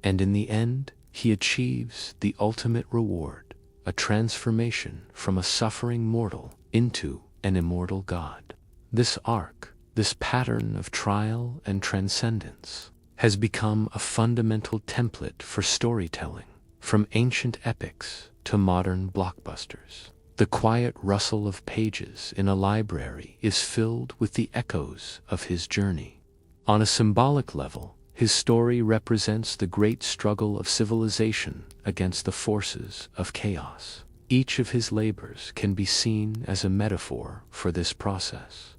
and in the end, he achieves the ultimate reward, a transformation from a suffering mortal into an immortal god. This arc, this pattern of trial and transcendence, has become a fundamental template for storytelling, from ancient epics to modern blockbusters. The quiet rustle of pages in a library is filled with the echoes of his journey. On a symbolic level, his story represents the great struggle of civilization against the forces of chaos. Each of his labors can be seen as a metaphor for this process.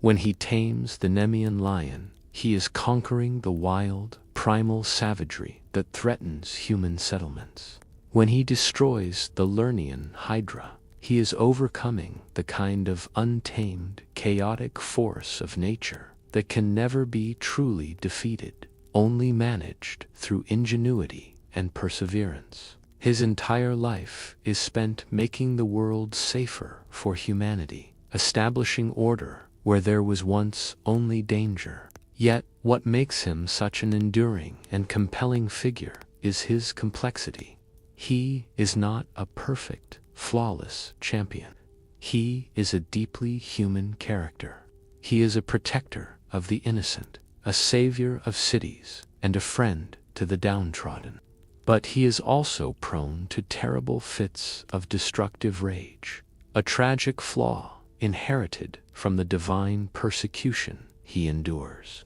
When he tames the Nemean lion, he is conquering the wild, primal savagery that threatens human settlements. When he destroys the Lernean Hydra, he is overcoming the kind of untamed, chaotic force of nature that can never be truly defeated, only managed through ingenuity and perseverance. His entire life is spent making the world safer for humanity, establishing order where there was once only danger. Yet, what makes him such an enduring and compelling figure is his complexity. He is not a perfect, flawless champion. He is a deeply human character. He is a protector of the innocent, a savior of cities, and a friend to the downtrodden. But he is also prone to terrible fits of destructive rage, a tragic flaw inherited from the divine persecution he endures.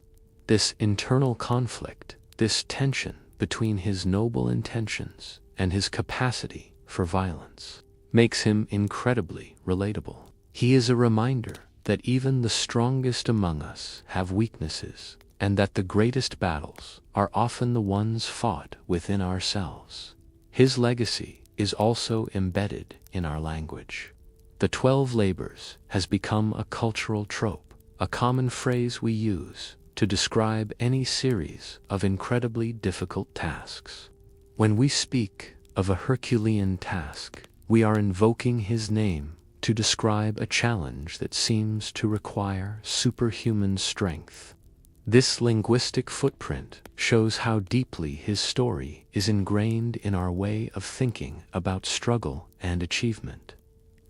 This internal conflict, this tension between his noble intentions and his capacity for violence, makes him incredibly relatable. He is a reminder that even the strongest among us have weaknesses, and that the greatest battles are often the ones fought within ourselves. His legacy is also embedded in our language. The 12 labors has become a cultural trope, a common phrase we use to describe any series of incredibly difficult tasks. When we speak of a Herculean task, we are invoking his name to describe a challenge that seems to require superhuman strength. This linguistic footprint shows how deeply his story is ingrained in our way of thinking about struggle and achievement.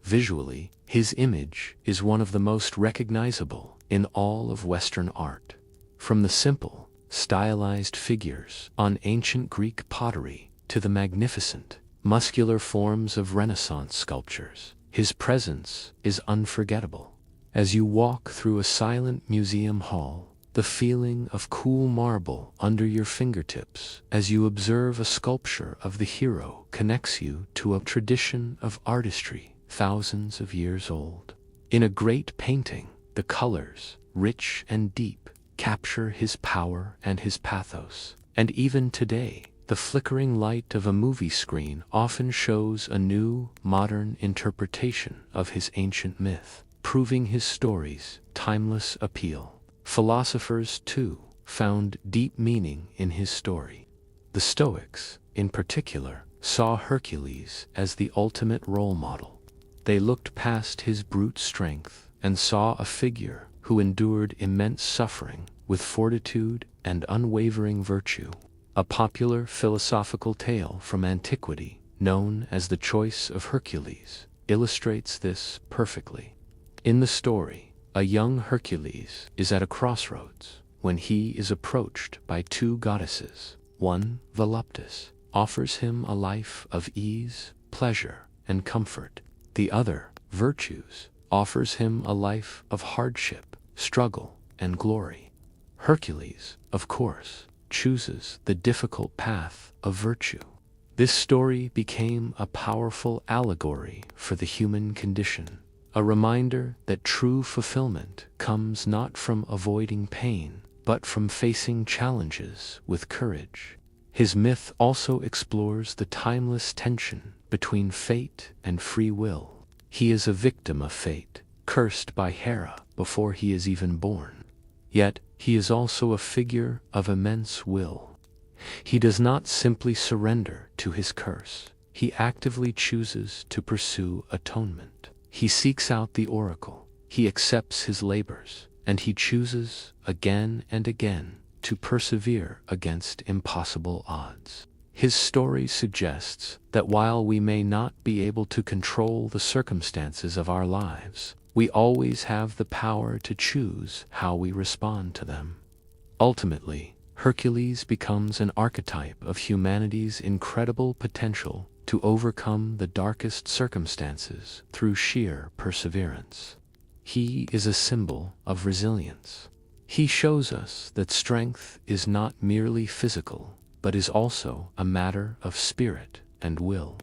Visually, his image is one of the most recognizable in all of Western art. From the simple, stylized figures on ancient Greek pottery to the magnificent, muscular forms of Renaissance sculptures, his presence is unforgettable. As you walk through a silent museum hall, the feeling of cool marble under your fingertips as you observe a sculpture of the hero connects you to a tradition of artistry thousands of years old. In a great painting, the colors, rich and deep, capture his power and his pathos. And even today, the flickering light of a movie screen often shows a new, modern interpretation of his ancient myth, proving his story's timeless appeal. Philosophers, too, found deep meaning in his story. The Stoics, in particular, saw Hercules as the ultimate role model. They looked past his brute strength and saw a figure who endured immense suffering with fortitude and unwavering virtue. A popular philosophical tale from antiquity, known as the Choice of Hercules, illustrates this perfectly. In the story, a young Hercules is at a crossroads when he is approached by two goddesses. One, Voluptus, offers him a life of ease, pleasure, and comfort. The other, Virtues, offers him a life of hardship, struggle, and glory. Hercules, of course, chooses the difficult path of virtue. This story became a powerful allegory for the human condition, a reminder that true fulfillment comes not from avoiding pain, but from facing challenges with courage. His myth also explores the timeless tension between fate and free will. He is a victim of fate, cursed by Hera before he is even born. Yet, he is also a figure of immense will. He does not simply surrender to his curse. He actively chooses to pursue atonement. He seeks out the oracle. He accepts his labors, and he chooses, again and again, to persevere against impossible odds. His story suggests that while we may not be able to control the circumstances of our lives, we always have the power to choose how we respond to them. Ultimately, Hercules becomes an archetype of humanity's incredible potential to overcome the darkest circumstances through sheer perseverance. He is a symbol of resilience. He shows us that strength is not merely physical, but is also a matter of spirit and will.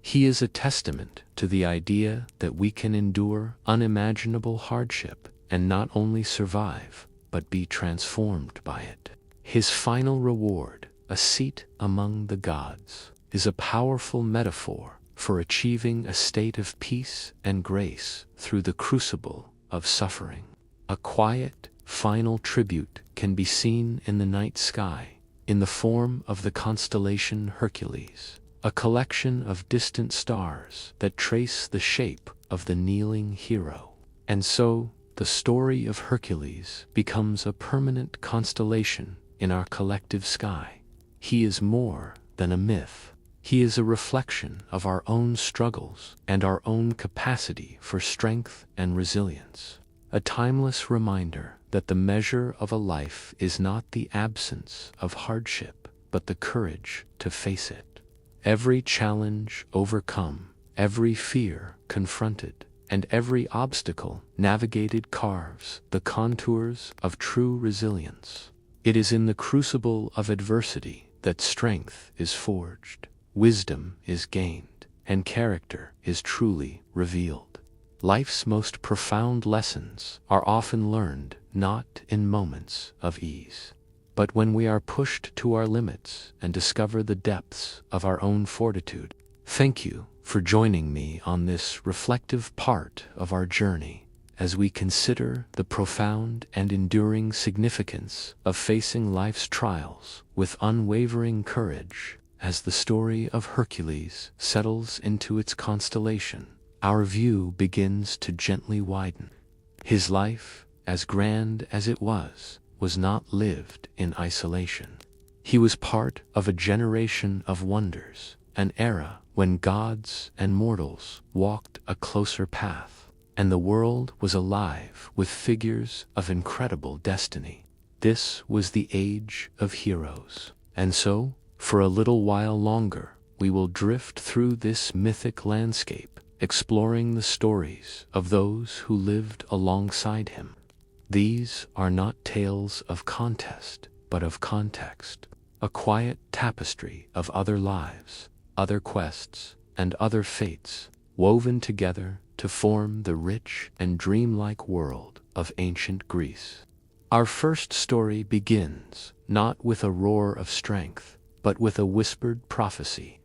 He is a testament to the idea that we can endure unimaginable hardship and not only survive, but be transformed by it. His final reward, a seat among the gods, is a powerful metaphor for achieving a state of peace and grace through the crucible of suffering. A quiet, final tribute can be seen in the night sky, in the form of the constellation Hercules, a collection of distant stars that trace the shape of the kneeling hero. And so, the story of Hercules becomes a permanent constellation in our collective sky. He is more than a myth. He is a reflection of our own struggles and our own capacity for strength and resilience. A timeless reminder that the measure of a life is not the absence of hardship, but the courage to face it. Every challenge overcome, every fear confronted, and every obstacle navigated carves the contours of true resilience. It is in the crucible of adversity that strength is forged, wisdom is gained, and character is truly revealed. Life's most profound lessons are often learned not in moments of ease, but when we are pushed to our limits and discover the depths of our own fortitude. Thank you for joining me on this reflective part of our journey as we consider the profound and enduring significance of facing life's trials with unwavering courage. As the story of Hercules settles into its constellation, our view begins to gently widen. His life, as grand as it was not lived in isolation. He was part of a generation of wonders, an era when gods and mortals walked a closer path, and the world was alive with figures of incredible destiny. This was the age of heroes. And so, for a little while longer, we will drift through this mythic landscape, exploring the stories of those who lived alongside him. These are not tales of contest, but of context, a quiet tapestry of other lives, other quests, and other fates, woven together to form the rich and dreamlike world of ancient Greece. Our first story begins not with a roar of strength, but with a whispered prophecy.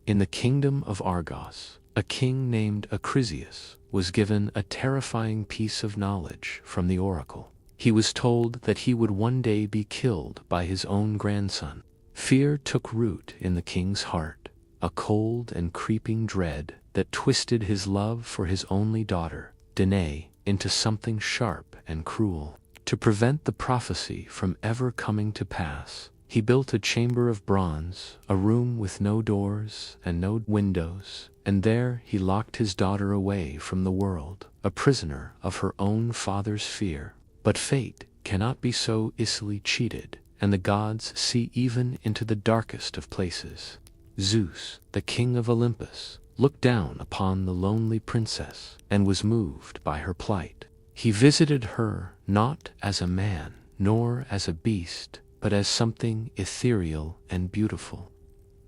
In the kingdom of Argos, a king named Acrisius was given a terrifying piece of knowledge from the oracle. He was told that he would one day be killed by his own grandson. Fear took root in the king's heart, a cold and creeping dread that twisted his love for his only daughter, Danae, into something sharp and cruel. To prevent the prophecy from ever coming to pass, he built a chamber of bronze, a room with no doors and no windows, and there he locked his daughter away from the world, a prisoner of her own father's fear. But fate cannot be so easily cheated, and the gods see even into the darkest of places. Zeus, the king of Olympus, looked down upon the lonely princess and was moved by her plight. He visited her not as a man, nor as a beast, but as something ethereal and beautiful.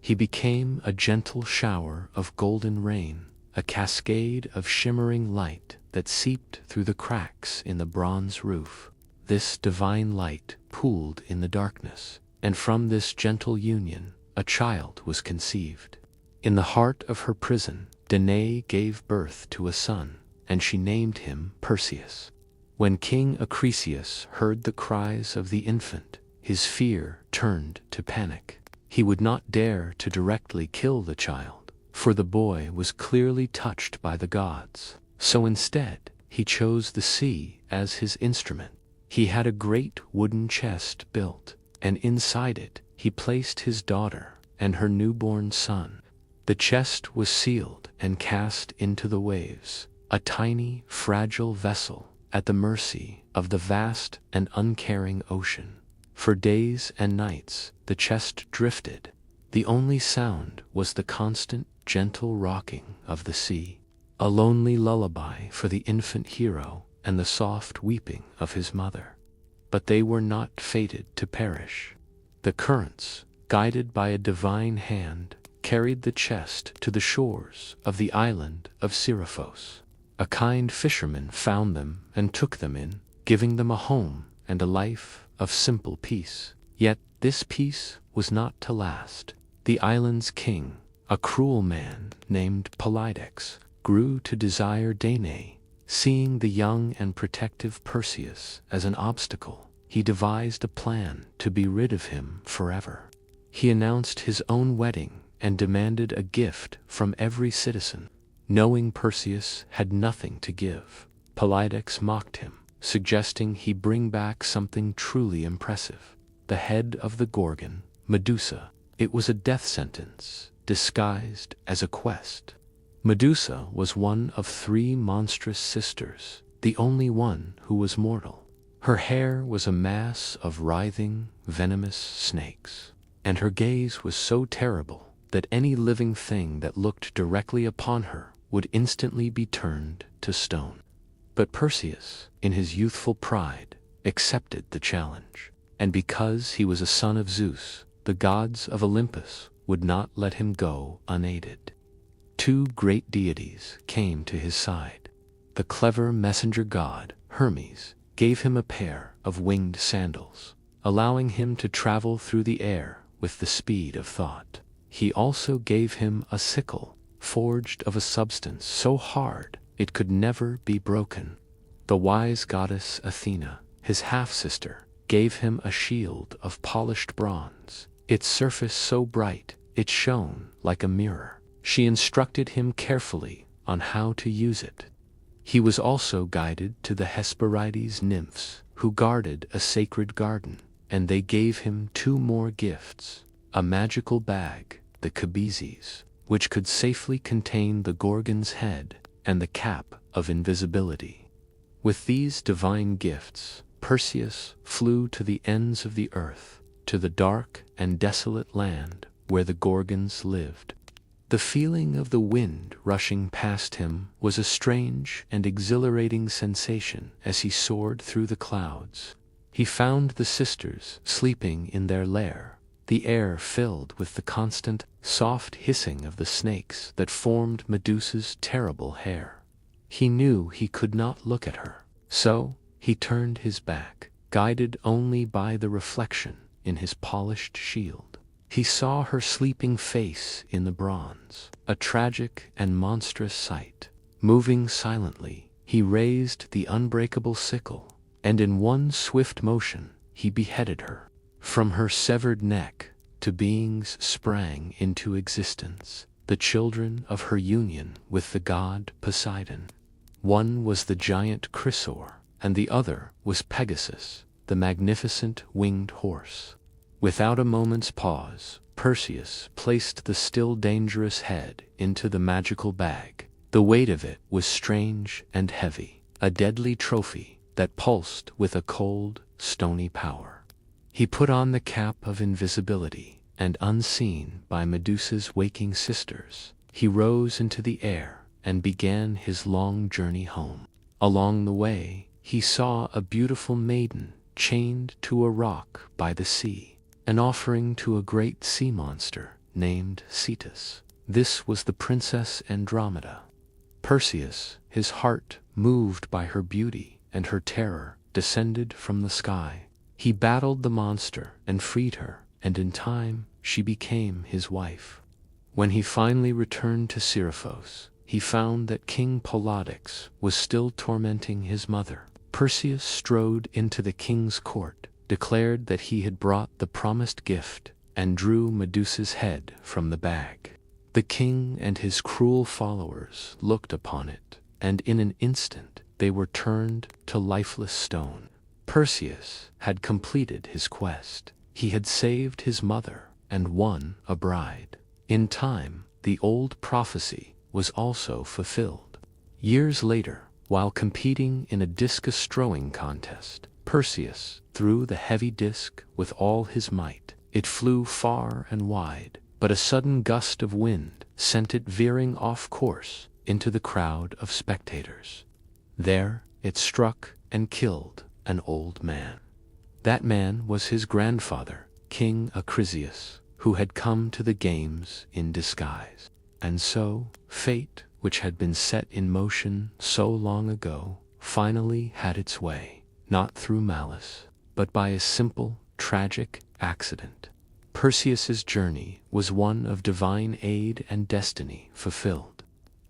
He became a gentle shower of golden rain, a cascade of shimmering light that seeped through the cracks in the bronze roof. This divine light pooled in the darkness, and from this gentle union a child was conceived. In the heart of her prison, Danae gave birth to a son, and she named him Perseus. When King Acrisius heard the cries of the infant, his fear turned to panic. He would not dare to directly kill the child, for the boy was clearly touched by the gods. So instead, he chose the sea as his instrument. He had a great wooden chest built, and inside it he placed his daughter and her newborn son. The chest was sealed and cast into the waves, a tiny, fragile vessel at the mercy of the vast and uncaring ocean. For days and nights the chest drifted. The only sound was the constant, gentle rocking of the sea, a lonely lullaby for the infant hero and the soft weeping of his mother. But they were not fated to perish. The currents, guided by a divine hand, carried the chest to the shores of the island of Seriphos. A kind fisherman found them and took them in, giving them a home and a life of simple peace. Yet this peace was not to last. The island's king, a cruel man named Polydex, grew to desire Danae. Seeing the young and protective Perseus as an obstacle, he devised a plan to be rid of him forever. He announced his own wedding and demanded a gift from every citizen. Knowing Perseus had nothing to give, Polydex mocked him, suggesting he bring back something truly impressive: the head of the Gorgon, Medusa. It was a death sentence, disguised as a quest. Medusa was one of 3 monstrous sisters, the only one who was mortal. Her hair was a mass of writhing, venomous snakes, and her gaze was so terrible that any living thing that looked directly upon her would instantly be turned to stone. But Perseus, in his youthful pride, accepted the challenge, and because he was a son of Zeus, the gods of Olympus would not let him go unaided. 2 great deities came to his side. The clever messenger god, Hermes, gave him a pair of winged sandals, allowing him to travel through the air with the speed of thought. He also gave him a sickle, forged of a substance so hard it could never be broken. The wise goddess Athena, his half-sister, gave him a shield of polished bronze, its surface so bright it shone like a mirror. She instructed him carefully on how to use it. He was also guided to the Hesperides nymphs, who guarded a sacred garden, and they gave him 2 more gifts: a magical bag, the Cabizes, which could safely contain the Gorgon's head, and the cap of invisibility. With these divine gifts, Perseus flew to the ends of the earth, to the dark and desolate land where the Gorgons lived. The feeling of the wind rushing past him was a strange and exhilarating sensation as he soared through the clouds. He found the sisters sleeping in their lair, the air filled with the constant, soft hissing of the snakes that formed Medusa's terrible hair. He knew he could not look at her, so he turned his back, guided only by the reflection in his polished shield. He saw her sleeping face in the bronze, a tragic and monstrous sight. Moving silently, he raised the unbreakable sickle, and in one swift motion he beheaded her. From her severed neck, 2 beings sprang into existence, the children of her union with the god Poseidon. One was the giant Chrysaor, and the other was Pegasus, the magnificent winged horse. Without a moment's pause, Perseus placed the still dangerous head into the magical bag. The weight of it was strange and heavy, a deadly trophy that pulsed with a cold, stony power. He put on the cap of invisibility, and unseen by Medusa's waking sisters, he rose into the air and began his long journey home. Along the way, he saw a beautiful maiden chained to a rock by the sea, an offering to a great sea monster named Cetus. This was the Princess Andromeda. Perseus, his heart moved by her beauty and her terror, descended from the sky. He battled the monster and freed her, and in time she became his wife. When he finally returned to Seriphos, he found that King Polydex was still tormenting his mother. Perseus strode into the king's court, declared that he had brought the promised gift, and drew Medusa's head from the bag. The king and his cruel followers looked upon it, and in an instant they were turned to lifeless stone. Perseus had completed his quest. He had saved his mother and won a bride. In time, the old prophecy was also fulfilled. Years later, while competing in a discus throwing contest, Perseus threw the heavy disc with all his might. It flew far and wide, but a sudden gust of wind sent it veering off course into the crowd of spectators. There it struck and killed an old man. That man was his grandfather, King Acrisius, who had come to the games in disguise. And so, fate, which had been set in motion so long ago, finally had its way, not through malice, but by a simple, tragic accident. Perseus's journey was one of divine aid and destiny fulfilled.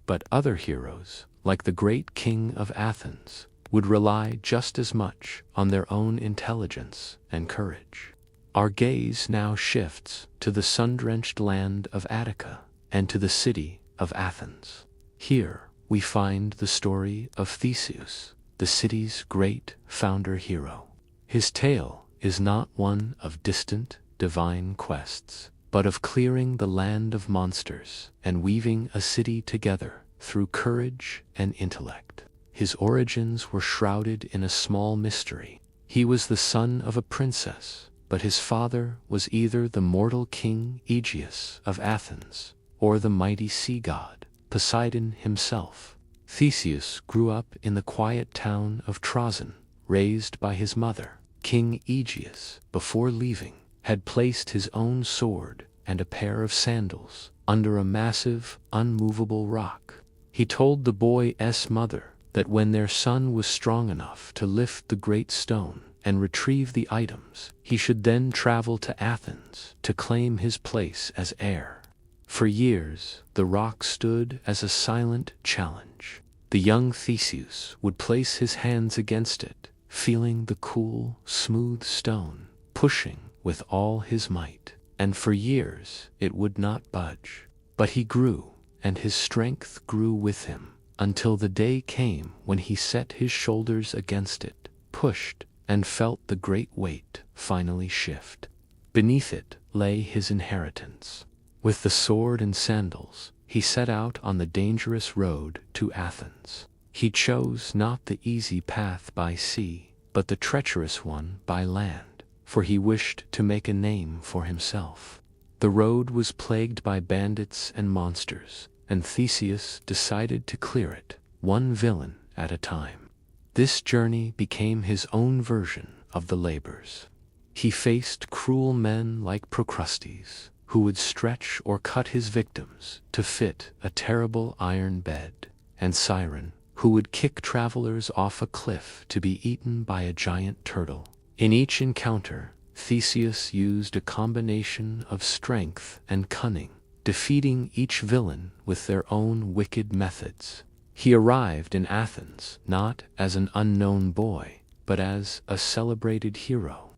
But other heroes, like the great king of Athens, would rely just as much on their own intelligence and courage. Our gaze now shifts to the sun-drenched land of Attica and to the city of Athens. Here we find the story of Theseus, the city's great founder-hero. His tale is not one of distant, divine quests, but of clearing the land of monsters and weaving a city together through courage and intellect. His origins were shrouded in a small mystery. He was the son of a princess, but his father was either the mortal king Aegeus of Athens or the mighty sea god Poseidon himself. Theseus grew up in the quiet town of Troezen, raised by his mother. King Aegeus, before leaving, had placed his own sword and a pair of sandals under a massive, unmovable rock. He told the boy's mother that when their son was strong enough to lift the great stone and retrieve the items, he should then travel to Athens to claim his place as heir. For years, the rock stood as a silent challenge. The young Theseus would place his hands against it, feeling the cool, smooth stone, pushing with all his might, and for years it would not budge. But he grew, and his strength grew with him, until the day came when he set his shoulders against it, pushed, and felt the great weight finally shift. Beneath it lay his inheritance. With the sword and sandals, he set out on the dangerous road to Athens. He chose not the easy path by sea, but the treacherous one by land, for he wished to make a name for himself. The road was plagued by bandits and monsters, and Theseus decided to clear it, one villain at a time. This journey became his own version of the labors. He faced cruel men like Procrustes, who would stretch or cut his victims to fit a terrible iron bed, and Siren, who would kick travelers off a cliff to be eaten by a giant turtle. In each encounter, Theseus used a combination of strength and cunning, defeating each villain with their own wicked methods. He arrived in Athens not as an unknown boy, but as a celebrated hero.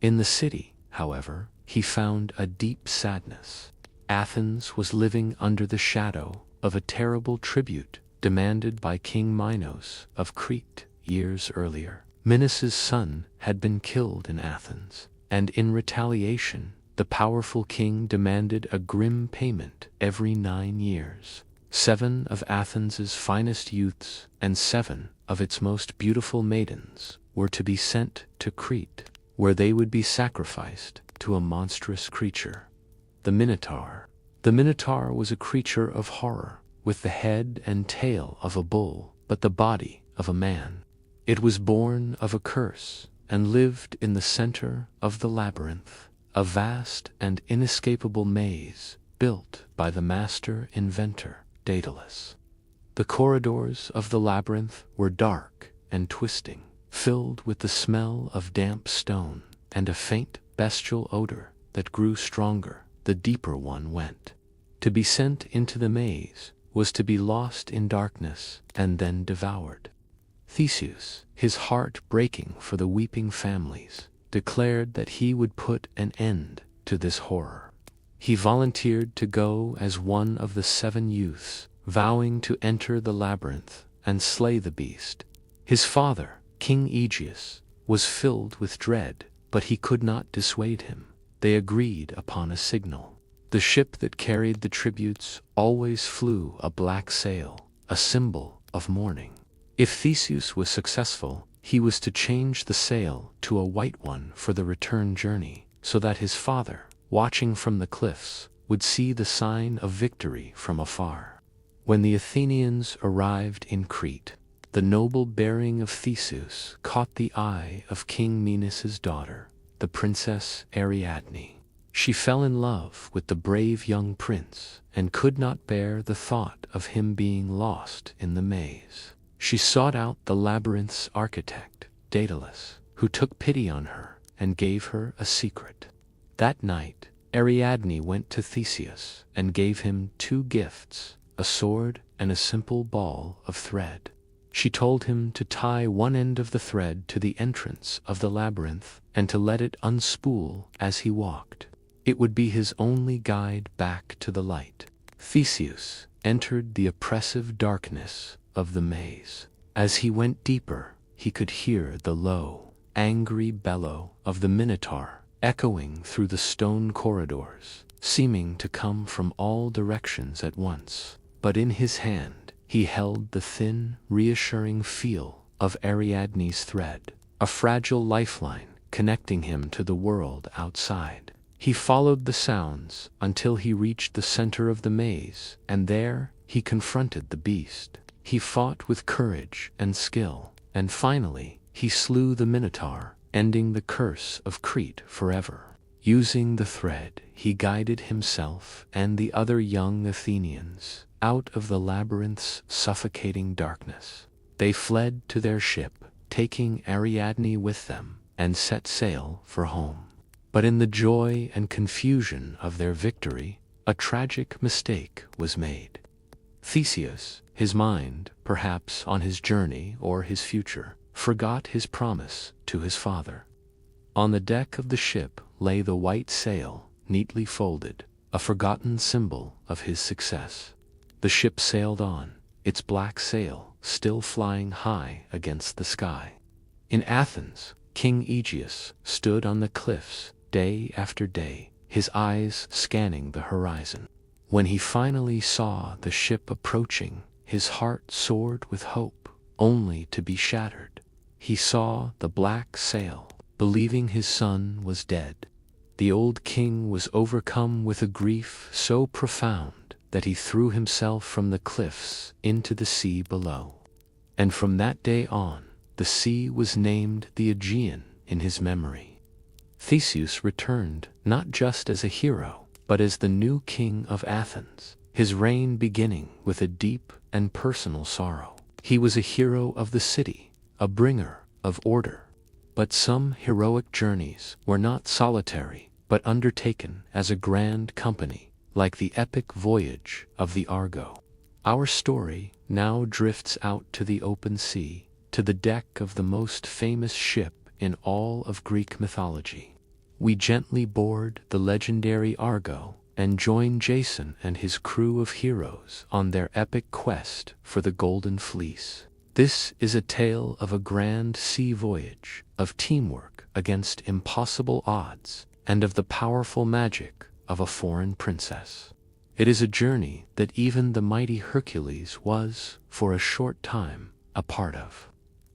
In the city, however, he found a deep sadness. Athens was living under the shadow of a terrible tribute demanded by King Minos of Crete years earlier. Minos's son had been killed in Athens, and in retaliation, the powerful king demanded a grim payment every 9 years. 7 of Athens's finest youths and 7 of its most beautiful maidens were to be sent to Crete, where they would be sacrificed to a monstrous creature, the Minotaur. The Minotaur was a creature of horror, with the head and tail of a bull, but the body of a man. It was born of a curse, and lived in the center of the labyrinth, a vast and inescapable maze built by the master inventor, Daedalus. The corridors of the labyrinth were dark and twisting, filled with the smell of damp stone and a faint bestial odor that grew stronger the deeper one went. To be sent into the maze was to be lost in darkness and then devoured. Theseus, his heart breaking for the weeping families, declared that he would put an end to this horror. He volunteered to go as one of the 7 youths, vowing to enter the labyrinth and slay the beast. His father, King Aegeus, was filled with dread, but he could not dissuade him. They agreed upon a signal. The ship that carried the tributes always flew a black sail, a symbol of mourning. If Theseus was successful, he was to change the sail to a white one for the return journey, so that his father, watching from the cliffs, would see the sign of victory from afar. When the Athenians arrived in Crete, the noble bearing of Theseus caught the eye of King Minos's daughter, the Princess Ariadne. She fell in love with the brave young prince and could not bear the thought of him being lost in the maze. She sought out the labyrinth's architect, Daedalus, who took pity on her and gave her a secret. That night, Ariadne went to Theseus and gave him two gifts, a sword and a simple ball of thread. She told him to tie one end of the thread to the entrance of the labyrinth and to let it unspool as he walked. It would be his only guide back to the light. Theseus entered the oppressive darkness of the maze. As he went deeper, he could hear the low, angry bellow of the Minotaur echoing through the stone corridors, seeming to come from all directions at once. But in his hand, he held the thin, reassuring feel of Ariadne's thread, a fragile lifeline connecting him to the world outside. He followed the sounds until he reached the center of the maze, and there he confronted the beast. He fought with courage and skill, and finally he slew the Minotaur, ending the curse of Crete forever. Using the thread, he guided himself and the other young Athenians out of the labyrinth's suffocating darkness. They fled to their ship, taking Ariadne with them, and set sail for home. But in the joy and confusion of their victory, a tragic mistake was made. Theseus, his mind, perhaps on his journey or his future, forgot his promise to his father. On the deck of the ship lay the white sail, neatly folded, a forgotten symbol of his success. The ship sailed on, its black sail still flying high against the sky. In Athens, King Aegeus stood on the cliffs day after day, his eyes scanning the horizon. When he finally saw the ship approaching, his heart soared with hope, only to be shattered. He saw the black sail, believing his son was dead. The old king was overcome with a grief so profound that he threw himself from the cliffs into the sea below. And from that day on, the sea was named the Aegean in his memory. Theseus returned not just as a hero, but as the new king of Athens, his reign beginning with a deep and personal sorrow. He was a hero of the city, a bringer of order. But some heroic journeys were not solitary, but undertaken as a grand company, like the epic voyage of the Argo. Our story now drifts out to the open sea, to the deck of the most famous ship in all of Greek mythology. We gently board the legendary Argo and join Jason and his crew of heroes on their epic quest for the Golden Fleece. This is a tale of a grand sea voyage, of teamwork against impossible odds, and of the powerful magic of a foreign princess. It is a journey that even the mighty Hercules was, for a short time, a part of.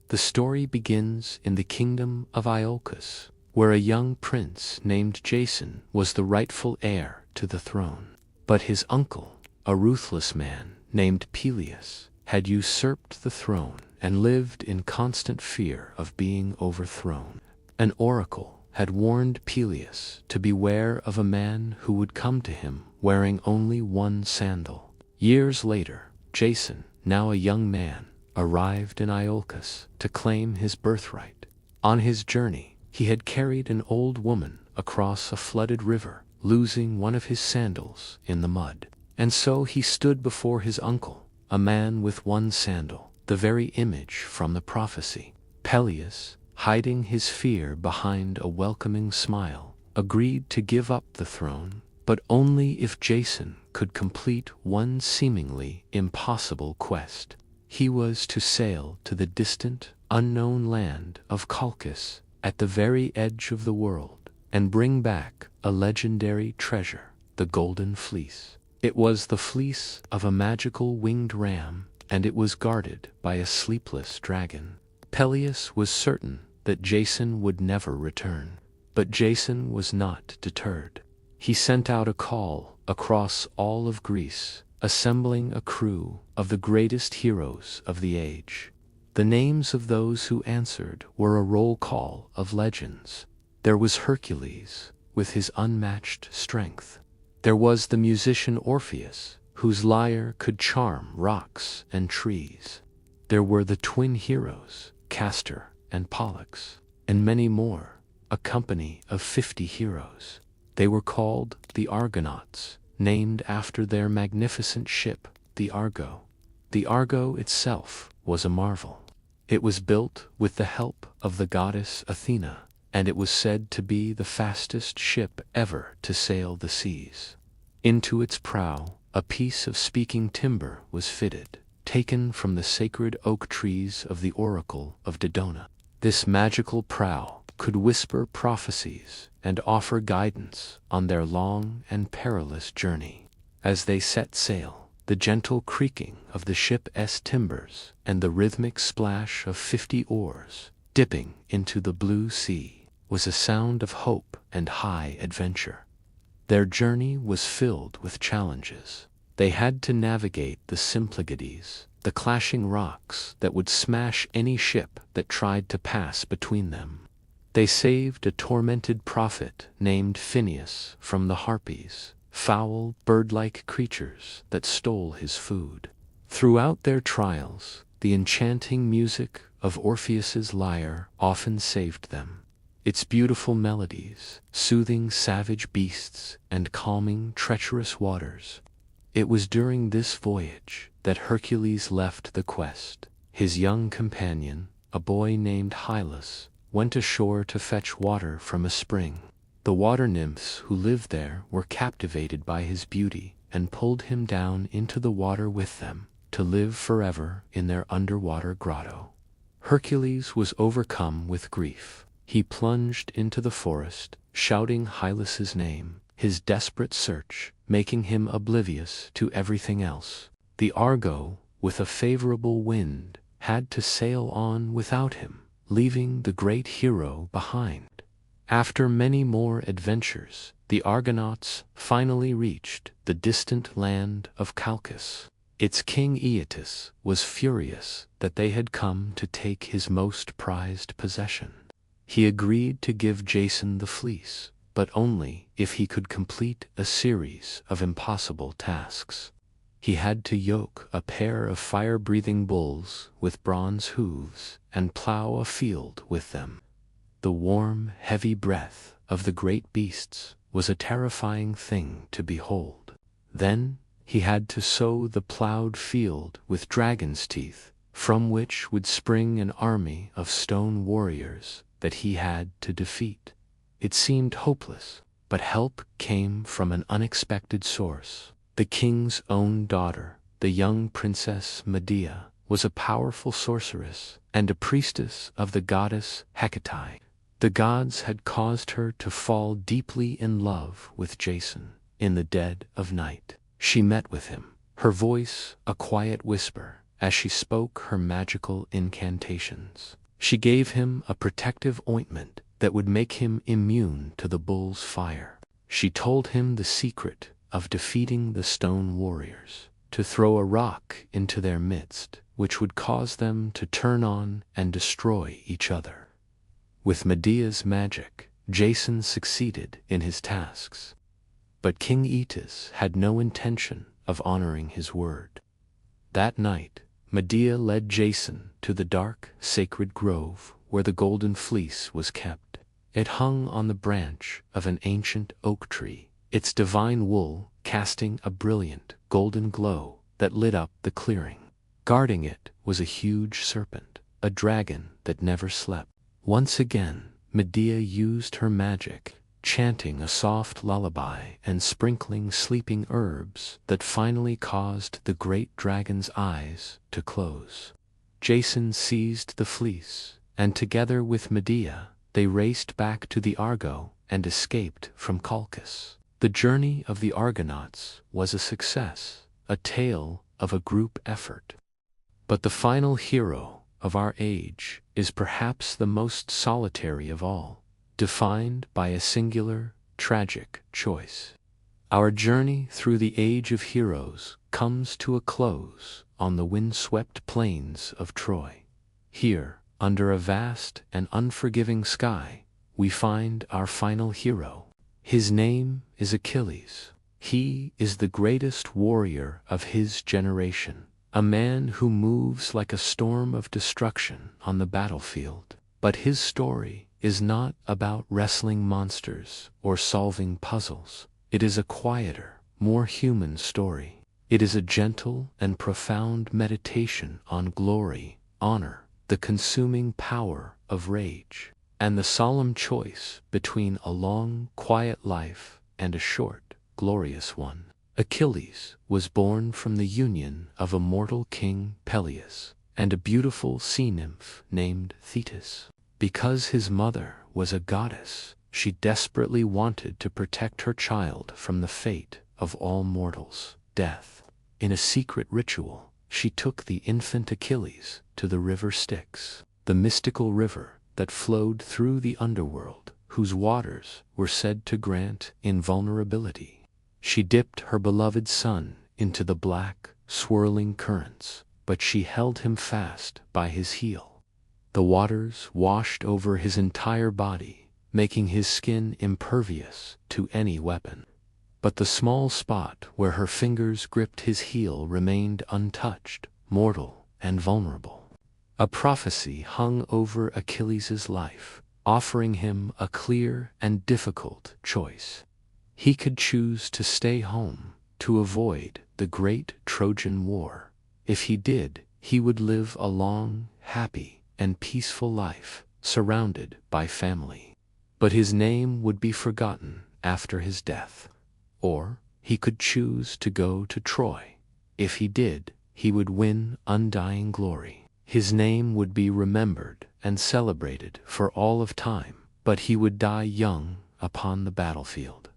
The story begins in the kingdom of Iolcus, where a young prince named Jason was the rightful heir to the throne. But his uncle, a ruthless man named Peleus, had usurped the throne and lived in constant fear of being overthrown. An oracle had warned Peleus to beware of a man who would come to him wearing only one sandal. Years later, Jason, now a young man, arrived in Iolcus to claim his birthright. On his journey, he had carried an old woman across a flooded river, losing one of his sandals in the mud. And so he stood before his uncle, a man with one sandal, the very image from the prophecy. Peleus, hiding his fear behind a welcoming smile, agreed to give up the throne, but only if Jason could complete one seemingly impossible quest. He was to sail to the distant, unknown land of Colchis, at the very edge of the world, and bring back a legendary treasure, the Golden Fleece. It was the fleece of a magical winged ram, and it was guarded by a sleepless dragon. Peleus was certain that Jason would never return. But Jason was not deterred. He sent out a call across all of Greece, assembling a crew of the greatest heroes of the age. The names of those who answered were a roll call of legends. There was Hercules, with his unmatched strength. There was the musician Orpheus, whose lyre could charm rocks and trees. There were the twin heroes, Castor and Pollux, and many more, a company of 50 heroes. They were called the Argonauts, named after their magnificent ship, the Argo. The Argo itself was a marvel. It was built with the help of the goddess Athena, and it was said to be the fastest ship ever to sail the seas. Into its prow, a piece of speaking timber was fitted, taken from the sacred oak trees of the Oracle of Dodona. This magical prow could whisper prophecies and offer guidance on their long and perilous journey. As they set sail, the gentle creaking of the ship's timbers and the rhythmic splash of 50 oars dipping into the blue sea was a sound of hope and high adventure. Their journey was filled with challenges. They had to navigate the Symplegades, the clashing rocks that would smash any ship that tried to pass between them. They saved a tormented prophet named Phineus from the Harpies, foul, bird-like creatures that stole his food. Throughout their trials, the enchanting music of Orpheus's lyre often saved them. Its beautiful melodies, soothing savage beasts and calming treacherous waters. It was during this voyage that Hercules left the quest. His young companion, a boy named Hylas, went ashore to fetch water from a spring. The water nymphs who lived there were captivated by his beauty and pulled him down into the water with them to live forever in their underwater grotto. Hercules was overcome with grief. He plunged into the forest, shouting Hylas's name, his desperate search making him oblivious to everything else. The Argo, with a favorable wind, had to sail on without him, leaving the great hero behind. After many more adventures, the Argonauts finally reached the distant land of Chalcis. Its king Aeetes was furious that they had come to take his most prized possession. He agreed to give Jason the fleece, but only if he could complete a series of impossible tasks. He had to yoke a pair of fire-breathing bulls with bronze hooves and plow a field with them. The warm, heavy breath of the great beasts was a terrifying thing to behold. Then he had to sow the plowed field with dragon's teeth, from which would spring an army of stone warriors that he had to defeat. It seemed hopeless, but help came from an unexpected source. The king's own daughter, the young princess Medea, was a powerful sorceress and a priestess of the goddess Hecate. The gods had caused her to fall deeply in love with Jason. In the dead of night, she met with him, her voice a quiet whisper as she spoke her magical incantations. She gave him a protective ointment that would make him immune to the bull's fire. She told him the secret of defeating the stone warriors, to throw a rock into their midst, which would cause them to turn on and destroy each other. With Medea's magic, Jason succeeded in his tasks. But King Aeetes had no intention of honoring his word. That night, Medea led Jason to the dark, sacred grove where the golden fleece was kept. It hung on the branch of an ancient oak tree, its divine wool casting a brilliant, golden glow that lit up the clearing. Guarding it was a huge serpent, a dragon that never slept. Once again, Medea used her magic, chanting a soft lullaby and sprinkling sleeping herbs that finally caused the great dragon's eyes to close. Jason seized the fleece, and together with Medea, they raced back to the Argo and escaped from Chalcis. The journey of the Argonauts was a success, a tale of a group effort. But the final hero of our age is perhaps the most solitary of all, defined by a singular, tragic choice. Our journey through the age of heroes comes to a close on the windswept plains of Troy. Here, under a vast and unforgiving sky, we find our final hero. His name is Achilles. He is the greatest warrior of his generation, a man who moves like a storm of destruction on the battlefield. But his story is not about wrestling monsters or solving puzzles. It is a quieter, more human story. It is a gentle and profound meditation on glory, honor, the consuming power of rage, and the solemn choice between a long, quiet life and a short, glorious one. Achilles was born from the union of a mortal king Peleus and a beautiful sea nymph named Thetis. Because his mother was a goddess, she desperately wanted to protect her child from the fate of all mortals, death. In a secret ritual, she took the infant Achilles to the river Styx, the mystical river that flowed through the underworld, whose waters were said to grant invulnerability. She dipped her beloved son into the black, swirling currents, but she held him fast by his heel. The waters washed over his entire body, making his skin impervious to any weapon. But the small spot where her fingers gripped his heel remained untouched, mortal, and vulnerable. A prophecy hung over Achilles' life, offering him a clear and difficult choice. He could choose to stay home, to avoid the great Trojan War. If he did, he would live a long, happy, and peaceful life, surrounded by family. But his name would be forgotten after his death. Or he could choose to go to Troy. If he did, he would win undying glory. His name would be remembered and celebrated for all of time, but he would die young upon the battlefield.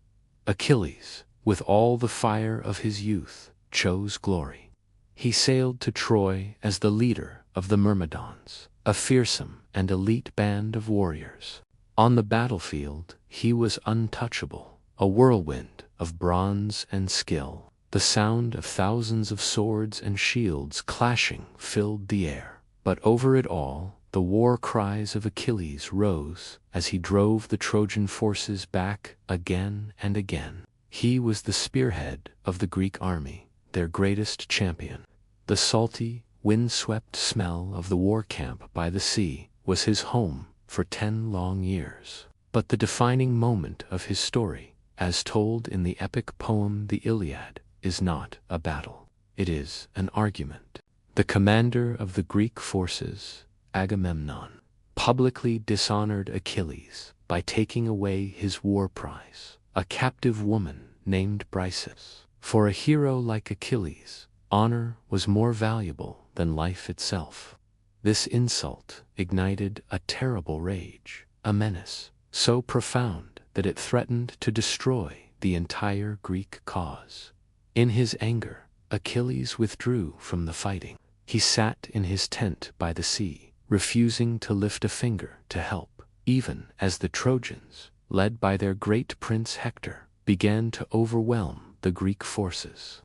Achilles, with all the fire of his youth, chose glory. He sailed to Troy as the leader of the Myrmidons, a fearsome and elite band of warriors. On the battlefield, he was untouchable, a whirlwind of bronze and skill. The sound of thousands of swords and shields clashing filled the air. But over it all, the war cries of Achilles rose as he drove the Trojan forces back again and again. He was the spearhead of the Greek army, their greatest champion. The salty, wind-swept smell of the war camp by the sea was his home for 10 long years. But the defining moment of his story, as told in the epic poem The Iliad, is not a battle. It is an argument. The commander of the Greek forces, Agamemnon, publicly dishonored Achilles by taking away his war prize, a captive woman named Briseis. For a hero like Achilles, honor was more valuable than life itself. This insult ignited a terrible rage, a menace so profound that it threatened to destroy the entire Greek cause. In his anger, Achilles withdrew from the fighting. He sat in his tent by the sea, refusing to lift a finger to help, even as the Trojans, led by their great prince Hector, began to overwhelm the Greek forces.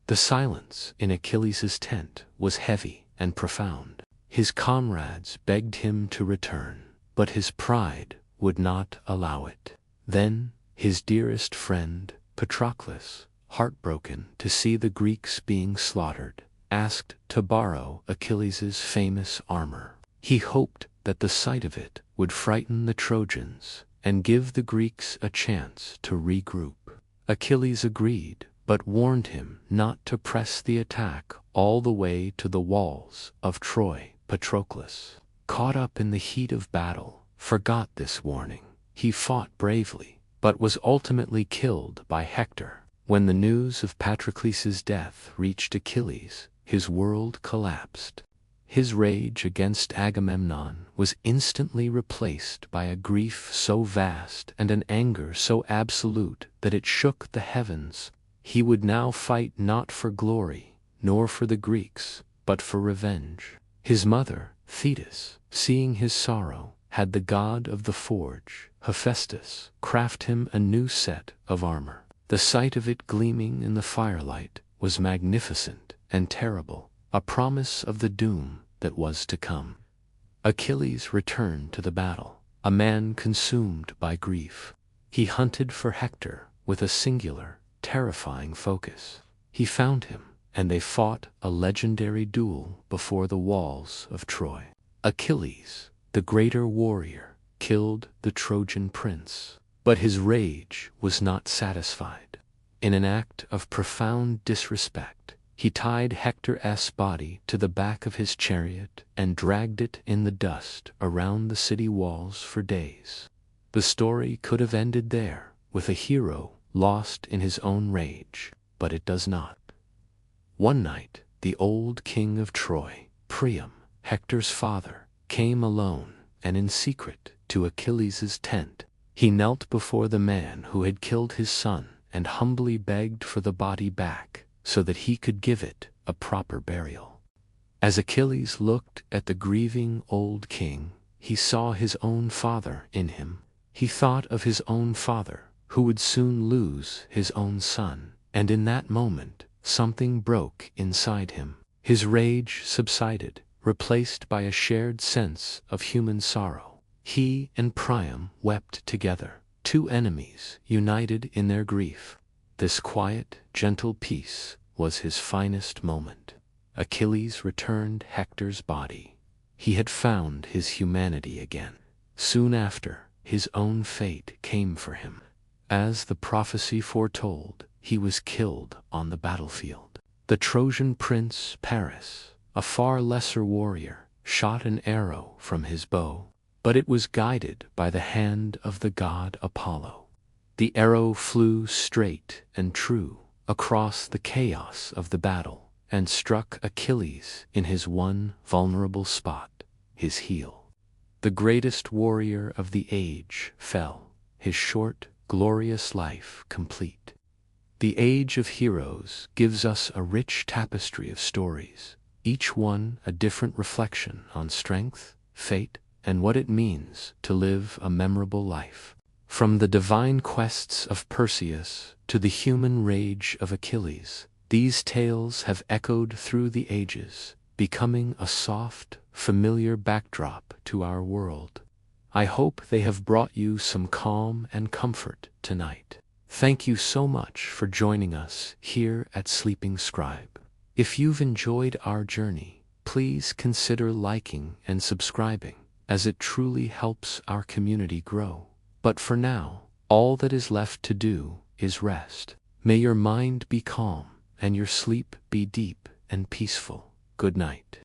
The silence in Achilles' tent was heavy and profound. His comrades begged him to return, but his pride would not allow it. Then his dearest friend, Patroclus, heartbroken to see the Greeks being slaughtered, asked to borrow Achilles' famous armor. He hoped that the sight of it would frighten the Trojans and give the Greeks a chance to regroup. Achilles agreed, but warned him not to press the attack all the way to the walls of Troy. Patroclus, caught up in the heat of battle, forgot this warning. He fought bravely, but was ultimately killed by Hector. When the news of Patroclus' death reached Achilles, his world collapsed. His rage against Agamemnon was instantly replaced by a grief so vast and an anger so absolute that it shook the heavens. He would now fight not for glory, nor for the Greeks, but for revenge. His mother, Thetis, seeing his sorrow, had the god of the forge, Hephaestus, craft him a new set of armor. The sight of it gleaming in the firelight was magnificent and terrible, a promise of the doom that was to come. Achilles returned to the battle, a man consumed by grief. He hunted for Hector with a singular, terrifying focus. He found him, and they fought a legendary duel before the walls of Troy. Achilles, the greater warrior, killed the Trojan prince, but his rage was not satisfied. In an act of profound disrespect, he tied Hector's body to the back of his chariot and dragged it in the dust around the city walls for days. The story could have ended there, with a hero lost in his own rage, but it does not. One night, the old king of Troy, Priam, Hector's father, came alone and in secret to Achilles' tent. He knelt before the man who had killed his son and humbly begged for the body back so that he could give it a proper burial. As Achilles looked at the grieving old king, he saw his own father in him. He thought of his own father, who would soon lose his own son, and in that moment, something broke inside him. His rage subsided, replaced by a shared sense of human sorrow. He and Priam wept together, two enemies united in their grief. This quiet, gentle peace was his finest moment. Achilles returned Hector's body. He had found his humanity again. Soon after, his own fate came for him. As the prophecy foretold, he was killed on the battlefield. The Trojan prince Paris, a far lesser warrior, shot an arrow from his bow, but it was guided by the hand of the god Apollo. The arrow flew straight and true across the chaos of the battle and struck Achilles in his one vulnerable spot, his heel. The greatest warrior of the age fell, his short, glorious life complete. The Age of Heroes gives us a rich tapestry of stories, each one a different reflection on strength, fate, and what it means to live a memorable life. From the divine quests of Perseus to the human rage of Achilles, these tales have echoed through the ages, becoming a soft, familiar backdrop to our world. I hope they have brought you some calm and comfort tonight. Thank you so much for joining us here at Sleeping Scribe. If you've enjoyed our journey, please consider liking and subscribing, as it truly helps our community grow. But for now, all that is left to do is rest. May your mind be calm and your sleep be deep and peaceful. Good night.